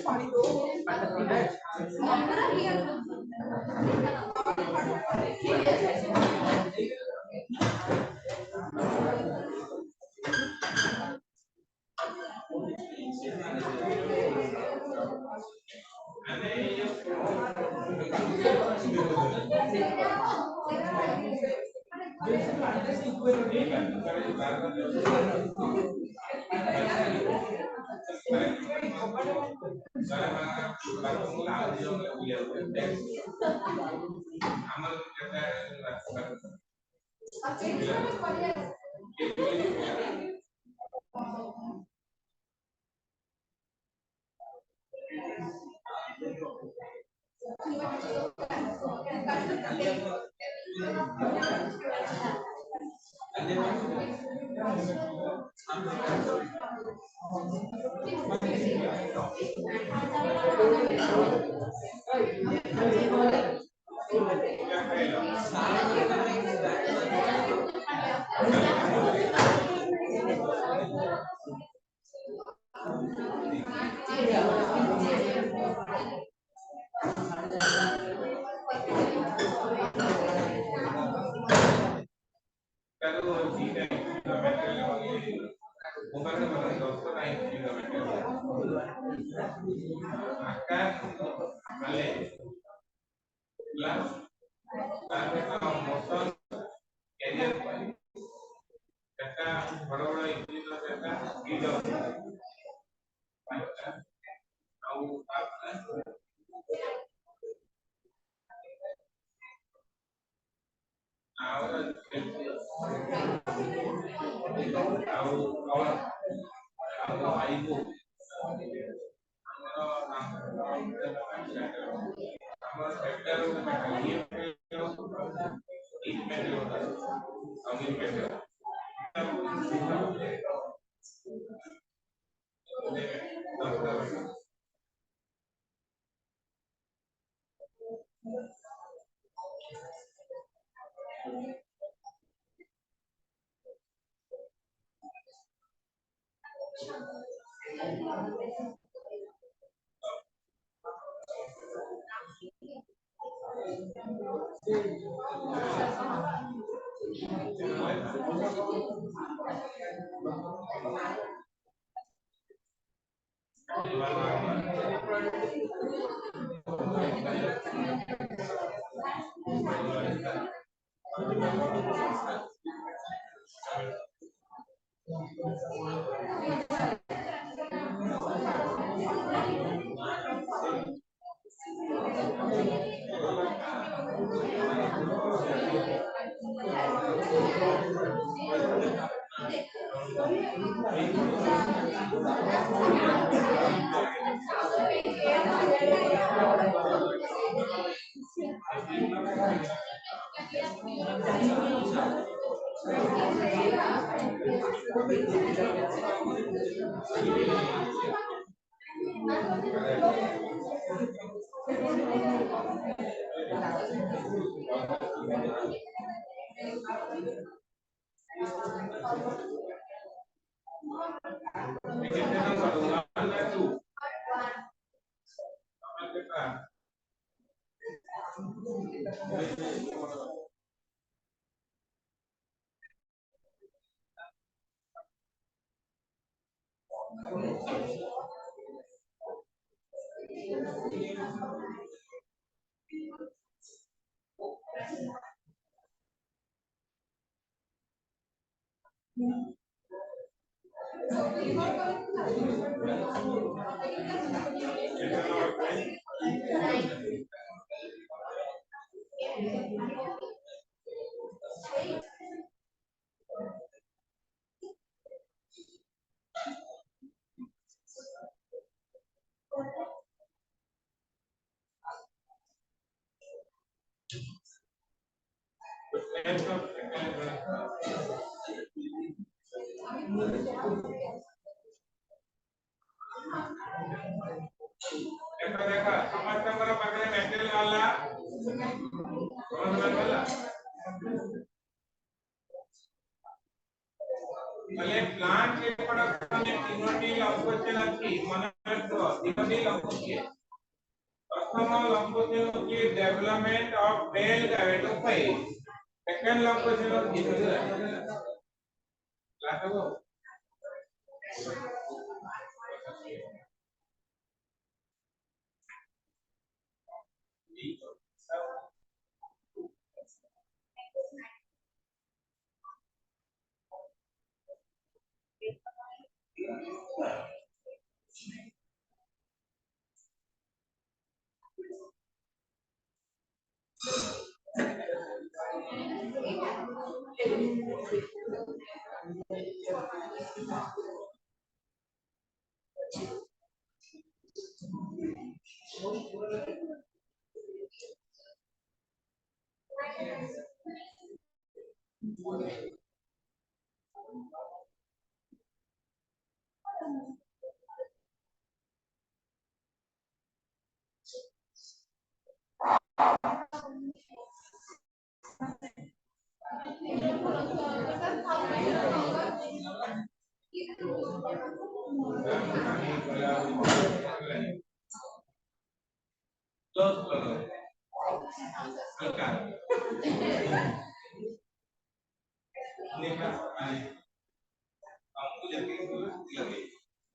पानी दो akan balik plus dan motor carrier data बड़ा बड़ा इंजीनियर data गिर ଆଉ ଆଇବୁ ଆମର ସେକ୍ଟର देखा ସମସ୍ତଙ୍କର ପାଖରେ ମେଟେରିଆଲ ଗଲା ମାନେ ପ୍ଲାଣ୍ଟ ରେ ପ୍ରଡକ୍ସନ ତିନୋଟି ଲମ୍ବଚେନ ଅଛି ମନେ ରଖો ତିନୋଟି ଲମ୍ବଚେନ ପ୍ରଥମ ଲମ୍ବଚେନ ଅଛି ଡେଭଲପମେଣ୍ଟ ଅଫ ବେଲ ଗାଇଡୋଫାଇଲ सेकंड लंबचेन लाखो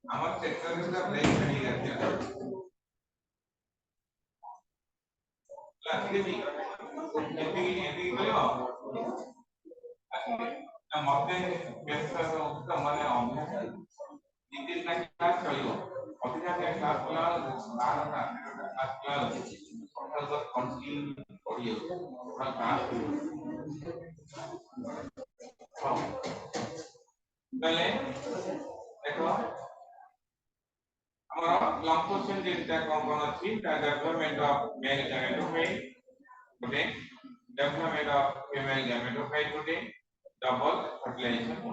আমার সেক্টর গুলো ব্রেক হয়ে গেছে ক্লাস কি এটি বলো মতে বেশ তো মানে অভ্যাস তিন দিন ক্লাস চলিব ଅଧିକା କ୍ଲାସ କଲା ବାରଟା କ୍ଲାସ କଲା କଣ୍ଟିନ୍ୟୁ କରିଯାଉଛି ପୁରା କ୍ଲାସ ତାହେଲେ ଦେଖ ଆମର ଲଙ୍ଗ କ୍ୱେଶ୍ଚନ ଯେଟା କଣ ଅଛି ତା ଡେଭଲପମେଣ୍ଟ ଅଫ ମେଲ୍ ଗାମେଟୋଫାଇଟ୍ ଗୋଟେ ଡେଭଲପମେଣ୍ଟ ଅଫ ଫିମେଲ ଗାମେଟୋଫାଇଟ୍ ଗୋଟେ ଡବଲ ଫର୍ଟିଲାଇଜେସନ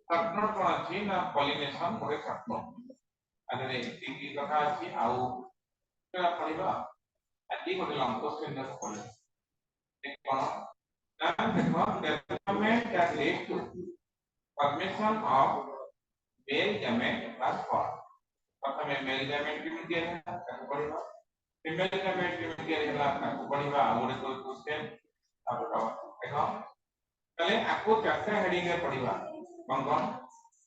ପାର୍ଟନର କଣ ଅଛି ନା ପଲିନେସନ ଗୋଟେ ପାର୍ଟନର ଆରେ ଏତିକି କଥା ଅଛି ଆଉ क्या पढ़िबा ଆଜି ଗୋଟେ ଲମ୍ବ କ୍ୱେଶ୍ଚନ ପଢିବା କଣ ନା ଦେଖ development that leads to formation of male gamete plus sperm प्रथमे मेल gamete केମିତି ତିଆରି ହେଲା ତାକୁ ପଢିବା ଫିମେଲ gamete କେମିତି ତିଆରି ହେଲା ତାକୁ ପଢିବା ଆଉ ଗୋଟେ କ୍ୱେଶ୍ଚନ ତାପରେ ଦେଖ ତାହେଲେ ଆକୁ ଚାରିଟା ହେଡିଂ ରେ ପଢିବା କଣ କଣ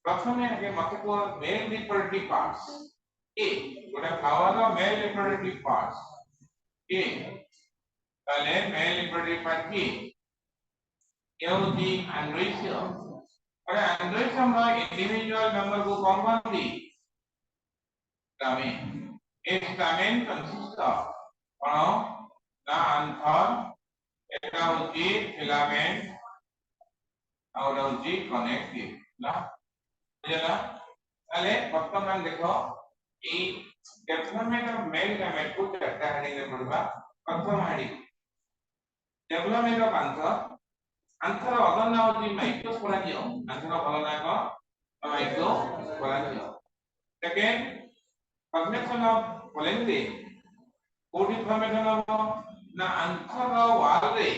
ପ୍ରଥମେ ଆଗେ ମତେ କୁହ male reproductive parts A ଗୋଟେ flower ର male reproductive parts A पहले मेल रिप्रोडक्टिव पार्ट की क्या होती एंड्रोइडियम और एंड्रोइडियम का इंडिविजुअल मेंबर को कौन कहती स्टामेन एक स्टामेन कंसिस्ट ऑफ ना आंथर एटा होती फिलामेंट और होती कनेक्टिव ना बुझला पहले वर्तमान देखो ई डेवलपमेंट ऑफ मेल गैमेट को चार्ट हेडिंग में पढ़वा प्रथम heading development of anther anther other नाम होती माइक्रोस्पोरांजियम आंथर भल ना को microsporangium second formation of pollen grain कोडी फॉर्मेशन ऑफ ना आंथर वॉल रे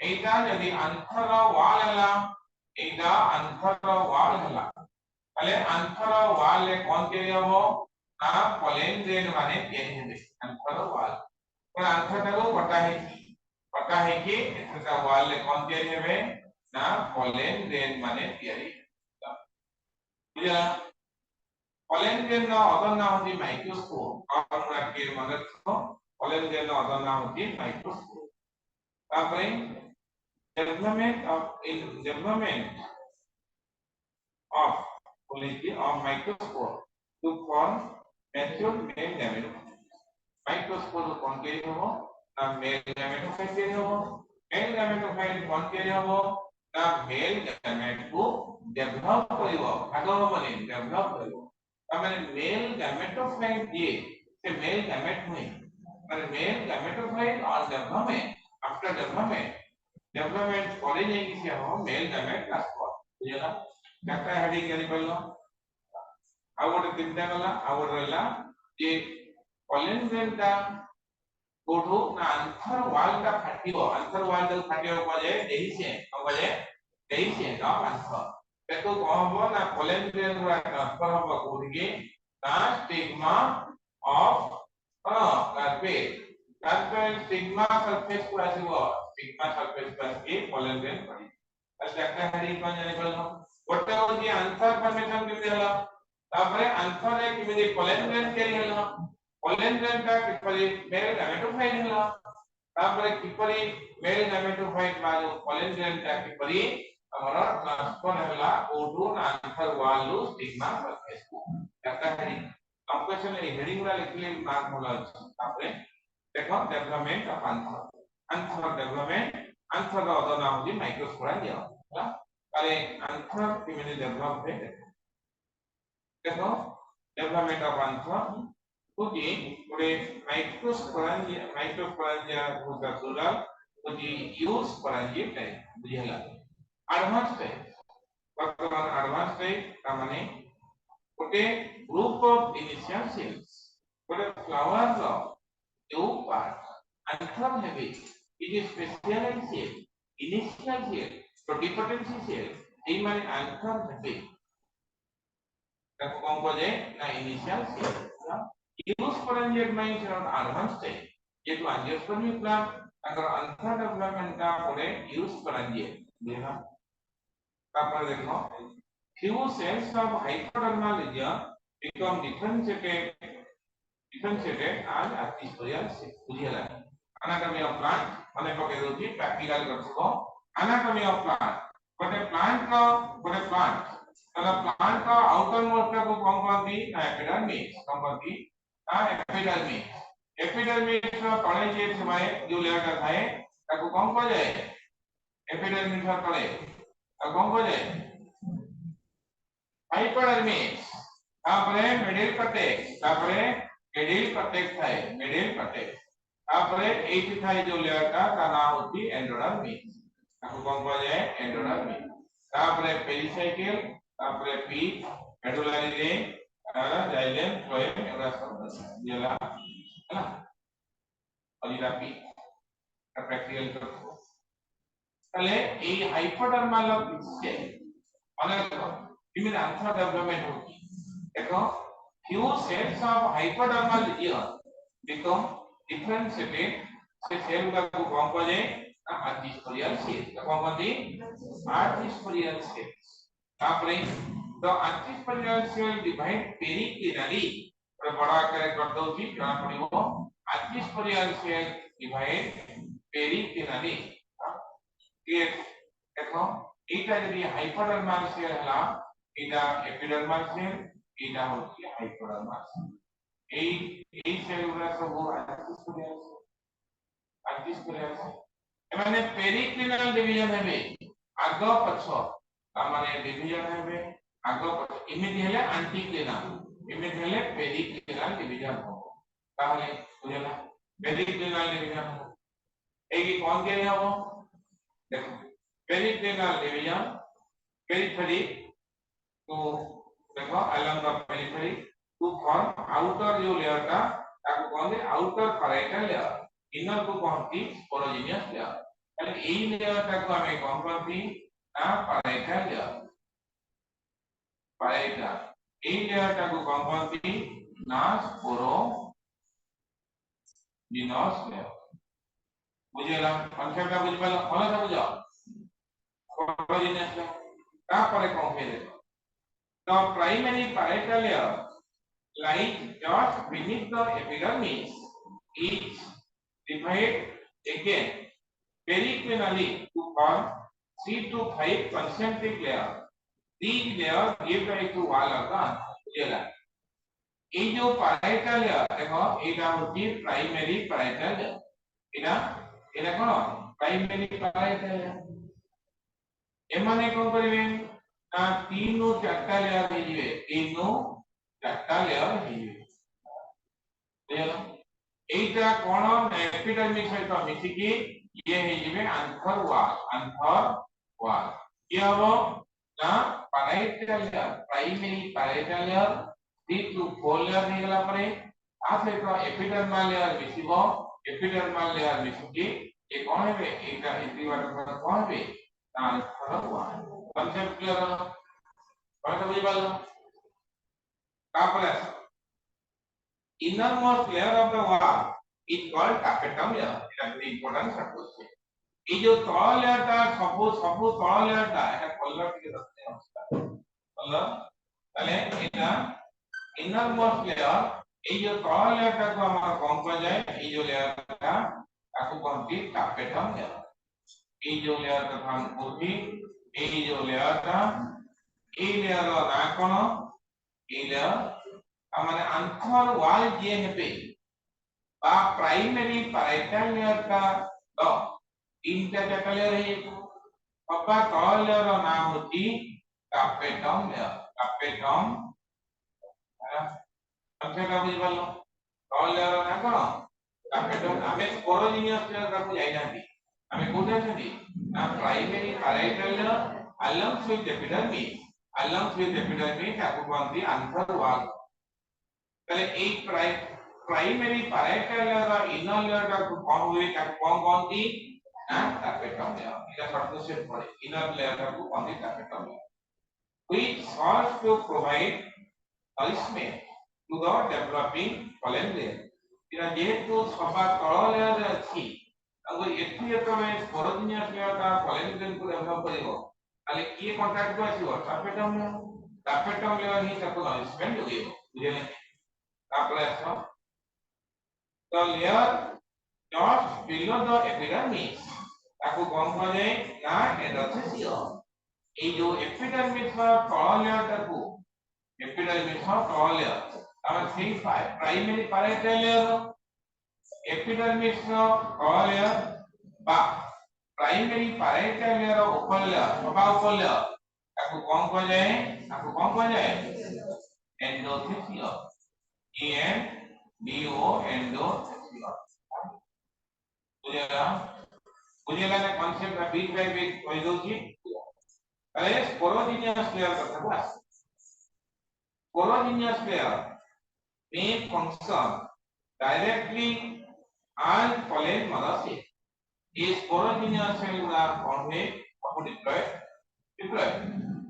एटा यदि आंथर वॉल हला एटा आंथर वॉल हला पहले आंथर वॉल ले कोन के हो ना पोलन ग्रेन माने के हेबे आंथर वॉल पर आंथर को पता है कि इसका वॉल ले कौन तैयारी है ना पोलन ग्रेन माने तैयारी बुझला पोलन ग्रेन ना अदर नाम होती माइक्रोस्पोर और के मदद से पोलन ग्रेन ना अदर नाम होती माइक्रोस्पोर तापरे डेवलपमेंट ऑफ पोलिटी of microspore to form mature male gamete microspore कौन के हो ना मेल गैमेटोफाइट के हो मेल गैमेटोफाइट कौन के हो ना मेल गैमेट को डेवलप करिवो भागो माने डेवलप करिवो माने मेल गैमेटोफाइट ये से मेल गैमेट नहीं माने मेल गैमेटोफाइट और डेवलपमेंट आफ्टर डेवलपमेंट करे नहीं कि हो मेल गैमेट ट्रांसफर बुझला डाटा हेडिंग जानि पड़लो आ गोटे तीनटा गला आ गोटे रहला जे पोलन ग्रेन ता कोठो ना आंथर वॉल का फाटिबो आंथर वॉल का फाटिबो पजे देही से का आंथर देखो कहबो ना पोलन ग्रेन रा ट्रांसफर हो कोठिके ना stigma of carpet stigma surface को आसीबो स्टिग्मा सरफेस पर के पोलन ग्रेन पड़ी बस डाटा हेडिंग कोन जानि पड़लो गोटे होती आंथर फॉर्मेशन केते हला तापरे आंथर रे किमे पोलन ग्रेन केरी हला पोलन ग्रेन का किपरि मेल गैमेटोफाइट हला तापरे किपरि मेल गैमेटोफाइट बाजो पोलन ग्रेन का किपरि हमरा ट्रांसफर हला ओटू आंथर वालू स्टिग्मा सरफेस को डाटा हेडिंग कंप्रेशन ए हेडिंग वाला लिखले मार्क होला तापरे देखो development of anther development anther the other नाम होती माइक्रोस्पोरांजियम हला अरे आंथर किमे डेवलप है देखो डेवलपमेंट ऑफ आंथर होती गोटे माइक्रोस्पोरांजिया होता प्लुरल होती यूस्पोरांजिया टाइप बुझला एडवांस टाइप वर्तमान एडवांस टाइप का माने गोटे ग्रुप ऑफ इनिशियल सेल्स गोटे फ्लावर रो जो पार्ट आंथर हेबे it is specialized cell initial cell totipotency cell ए माने आंथर हेबे ताको कोन कोजे ना initial cell eusporangium means advance type ये तो एंजियोस्पर्मी प्लांट अगर आंथर डेवलपमेंट का पड़े यूस्पोरांजियम देखा तापर देखो few cells of hypodermal region become differentiated as arterial cells बुझियला anatomy of plant माने पके दोची practical करथबो anatomy of plant गोटे प्लांट तला प्लांट का आउटर मोस्ट को कोन कहती एपिडर्मिस कोन कहती एपिडर्मिस रो तळे जे समय जो लेयर का थाए ताको कोन कह जाए एपिडर्मिस रो तळे आ कोन कह जाए हाइपोडर्मिस तापरे मिडिल कटेक्स थाए मिडिल कटेक्स तापरे एठी थाए जो लेयर का नाम होती एंडोडर्मिस ताको कोन कह जाए एंडोडर्मिस तापरे पेरिसाइकिल तापरे पी मेडुलारी रेंज जाइलेम फ्लोएम एरा सब दिला है ना अलिरा पी प्रैक्टिकल करतो তাহলে এই হাইপোডার্মাল পিসে মানে ইমিন আনসার ডেভেলপমেন্ট হচ্ছে দেখো few cells of hypodermal region become differentiated से सेल का को कौन कहे आर्टिस्पोरियल सेल कौन कहते आर्टिस्पोरियल सेल तापरे the arterial cell divide periclinally और बड़ा आकार कर दो जी क्या पड़ेगा arterial cell divide periclinally ये देखो एटा यदि हाइपोडर्मल सेल हला एटा एपिडर्मल सेल एटा होती है हाइपोडर्मल सेल এই সেলগুলা সব आर्टिस्पोरियल सेल एमाने पेरिक्लिनल डिवीजन हेबे आग पछ माने डिवीजन हेबे आग पछ इमिति हेले एंटीक्लिनल इमिति हेले पेरिक्लिनल डिवीजन हो ताहले बुझला पेरिक्लिनल डिवीजन हो एगी कोन के हो देखो पेरिक्लिनल डिवीजन पेरिफेरी तो देखो along the periphery to form outer जो लेयर का ताको कहते आउटर पैराइटल लेयर इनर को कहती स्पोरोजिनियस लेयर એટલે এই લેયરটা को हमें कोन कहती ना पैराइटल लेयर पैराइटल এই लेयरটা को कोन कहती ना स्पोरोजिनियस लेयर बुझेला कॉन्सेप्टটা বুঝি পারলো ভালো বুঝাও स्पोरोजिनियस लेयर तापरे कोन कहले the primary parietal layer lies just beneath the epidermis is divided again periclinally to form 3 to 5 concentric layers. These layers give rise to wall organ. बुझेला ये जो parietal layer देखो एटा होती प्राइमरी parietal layer एटा एटा कोन primary parietal layer एमाने कोन करिवे ना तीनों चारटा layer हेजिवे तीनों चारटा लेयर हेजिवे बुझला एटा कोन एपिडर्मिस सहित मिसी की ये हेजिवे आंथर वाल ये हबो ना parietal layer primary parietal layer 3 to 4 layer हेगला परे आ सहित एपिडर्मल लेयर मिसिबो एपिडर्मल लेयर मिसिकी ये कोन हेबे एटा इति वाटर कोन हेबे आंथर वाल concept clear है बात बुझी पालो तापरे innermost layer of the wall is called tapetum layer এটা very important subject এই যে তল লেয়ারটা সবু তল লেয়ারটা এটা কলর থেকে দেখতে কলর তাহলে এটা innermost layer এই যে তল লেয়ারটাকে আমরা কম করা যায় এই যে লেয়ারটা তাকে বলতি tapetum layer এই যে লেয়ারটা हम বলতি এই যে লেয়ারটা এই লেয়ারর না কোন এই লেয়ার মানে আনথর ওয়াল যে হেবে বা প্রাইমারি প্যারাইটাল লেয়ারটা তো তিনটা জায়গা লেয়ার হই বাবা তল লেয়ারর নাম হচ্ছে টাপেটম লেয়ার টাপেটম কনসেপ্ট বুঝি পারলো তল লেয়ারর না কোন টাপেটম আমি স্পোরোজিনিয়াস লেয়ার কাকু যাই নাহি আমি কোথায় আছি না primary parietal layer along with epidermis তাকে বলতি আনথর ওয়াল তাহলে এই প্রাইমারি প্যারাইটাল লেয়ার আর ইনার লেয়ারটা খুব কম হবে তাকে কম বলতি না টাপেটম লেয়ার এটা শর্ট কোশ্চেন পড়ে ইনার লেয়ারটা খুব কম দি টাপেটম layer which serves to provide nourishment to the developing pollen layer এটা যেহেতু সবার তল লেয়ারে আছে अब एथि तमे स्पोरोजिनियस लेयरটা pollen গ্রেন को डेवलप करिवो তাহলে কি কন্টাক্ট को आसीबो टापेटम डायफ्राम लेयर ही ताको नरिशमेंट जोगेबो बुझेले तापर आसो the layer just below the epidermis ताको कोन को जाय ना एंडोथेलियम ए जो एपिडर्मिस ର ତଳ ଲେୟର ତାକୁ एपिडर्मिस ର ତଳ ଲେୟର ଆମେ ସେଇ प्राइमरी पैराइटल लेयर एपिडर्मिस ର ତଳ ଲେୟର बा प्राइमरी पैराइटल लेयर ऊपर लेयर सभा ऊपर लेयर ताको कोन को जाय endothelium N D O endothelium बुझेला ना कांसेप्ट बीट बाय बीट कहि दोची अरे स्पोरोजिनियस लेयर कथा बा स्पोरोजिनियस layer main function directly and pollen mother cell is sporogenous cell गुड़ा कौन है आपको डिप्लॉय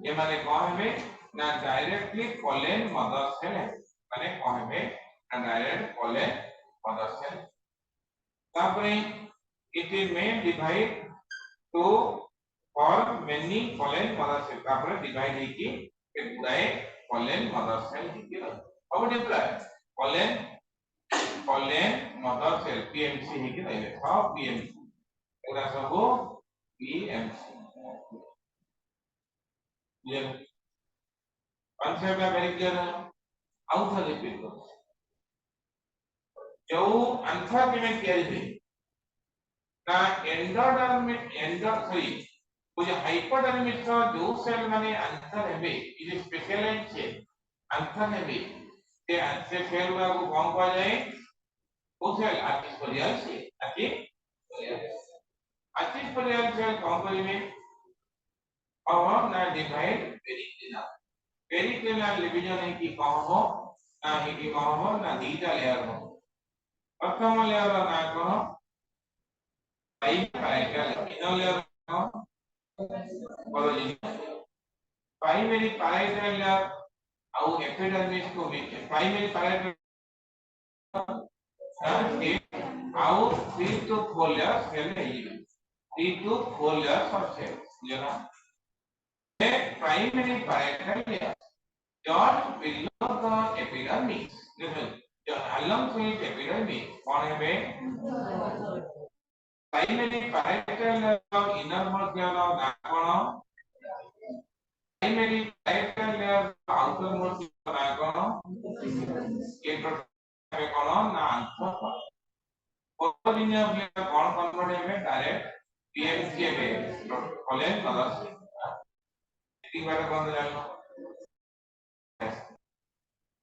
ये माने कौन है ना डायरेक्टली pollen mother cell है माने कौन है ना डायरेक्ट pollen mother cell तापरे it is may divide to form many pollen mother cell तापरे divide है कि एक गुड़ाए pollen mother cell है कि अब deploy pollen mother cell PMC है कि नहीं हाँ PMC एरा सब PMC ये कॉन्सेप्ट है वेरी क्लियर है आउट था रिपीट करो जो आंसर के में क्या है ना एंडोडर्मिस सॉरी कुछ हाइपोडर्मिस का जो सेल माने आंसर है बे ये स्पेशलाइज्ड सेल आंसर है बे ते आंसर सेल को कौन कहा जाए वो cell artificial cell artificial cell कौन करेंगे और ना डिवाइड पेरिक्लिनल डिवीजन है कि कौन हो ना दीटा लेयर हो प्रथम लेयर ना कौन पैराइटल लेयर कौन प्राइमरी पैराइटल लेयर और एपिडर्मिस को भी प्राइमरी पैराइटल और 3 to 4 layers सेल है ये 3 to 4 layers of cells जरा ये primary parietal layer just below the epidermis जो along with epidermis कौन है बे primary parietal layer innermost layer ना कौन प्राइमरी पैराइटल लेयर आउटरमोस्ट ना कौन ये कौन ना आंसर पोलिनियम लेयर कौन कन्वर्ट है डायरेक्ट पीएमसी में पोलन मदर से इतनी बार कौन जानो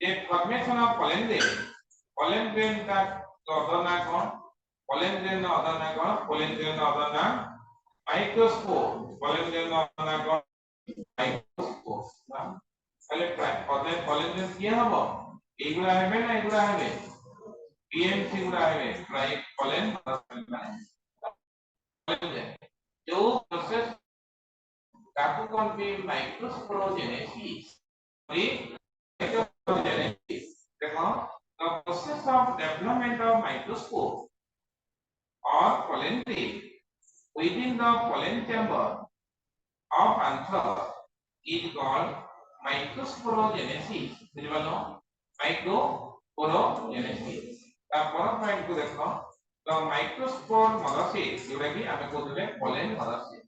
ये फॉर्मेशन ऑफ पोलन ग्रेन का अदर ना कौन पोलन ग्रेन ना अदर ना कौन पोलन ग्रेन ना अदर ना माइक्रोस्पोर पोलन ग्रेन ना अदर ना कौन माइक्रोस्पोर पहले पोलन ग्रेन क्या हबो एगुला हेबे ना एगुला हेबे PMC गुड़ा है राइट पोलन जो प्रोसेस काकू कौन भी माइक्रोस्पोरोजेनेसिस माइक्रोस्पोरोजेनेसिस देखो the process of development of microspore or pollen tree within the pollen chamber of anther is called microsporogenesis बुझलो माइक्रोस्पोरोजेनेसिस तापर पॉइंट को देखो तो माइक्रोस्पोर मदर सेल जोटा कि हमें कहते pollen mother cell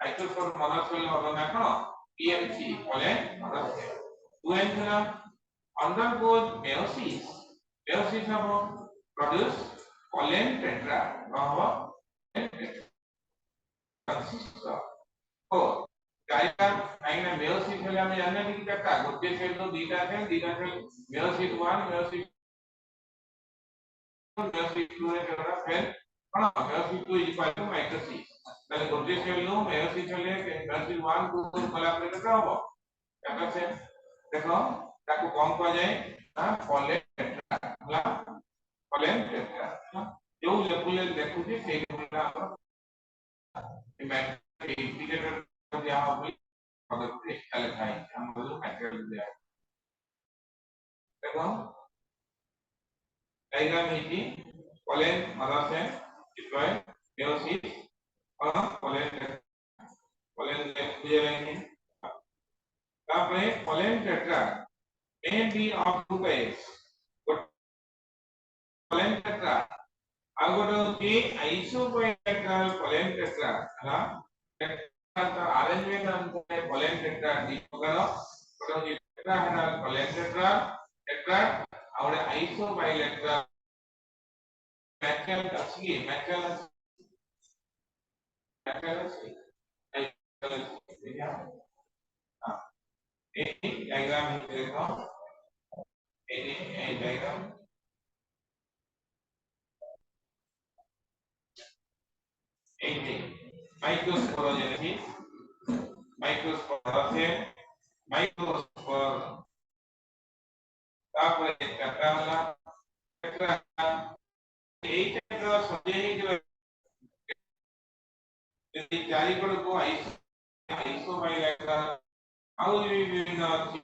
microspore mother cell मतलब ना कौन PMC pollen mother cell to एंथना अंडरगोज मेयोसिस हम प्रोड्यूस पोलन टेट्रा हो कंसिस्ट हो गायका आइना मेयोसिस वाला में जानना कि क्या गोटे सेल तो दीटा सेल मेयोसिस 1 मेयोसिस meiosis 2 रे केवल सेल कौन meiosis 2 is equal to mitosis তাহলে গোটে সেল নো meiosis হলে meiosis 1 2 কোলাবরেট করা হবে এটা সে দেখো তাকে কোন করা যায় না পোলেন টেট্রা পোলেন টেট্রা जो लेवल देखुची সেই লেভেলটা আমরা এই ম্যাট্রিক্স ইন্টিগ্রেটর দেওয়া হবে পদক্ষেপ খেলে খাই আমরা ম্যাটেরিয়াল দেওয়া দেখো डायग्राम है कि पोलन मदर सेल डिप्लॉय मेयोसिस और पोलन बुझे रहेंगे तापरे pollen tetra may be of two types. Pollen tetra ଆଉ ଗୋଟେ ହଉଛି ଆଇସୋବାୟୋଲେଟ୍ରାଲ pollen tetra ହେଲା arrangement ଅନୁସାରେ pollen tetra ଦି ପ୍ରକାର ଗୋଟେ ହଉଛି tetrahedral pollen tetra tetra ଆଉ ଗୋଟେ ଆଇସୋବାୟୋଲେଟ୍ରାଲ ମ୍ୟାଟରିଆଲ ଅଛି ମ୍ୟାଟରିଆଲ ଅଛି এই ডায়াগ্রাম দেখো এই ডায়াগ্রাম এই যে মাইক্রোস্পোর যেটি মাইক্রোস্পোর আছে মাইক্রোস্পোর তারপরে টেট্রা হলো টেট্রা এই টেট্রা সঞ্চয় ହେଇଯିବ ଯଦି ଚାରି କଡ଼କୁ ଆଇସୋବାୟୋଲେଟ୍ରାଲ ଆଉ ବିଭିନ୍ନ ଅଛି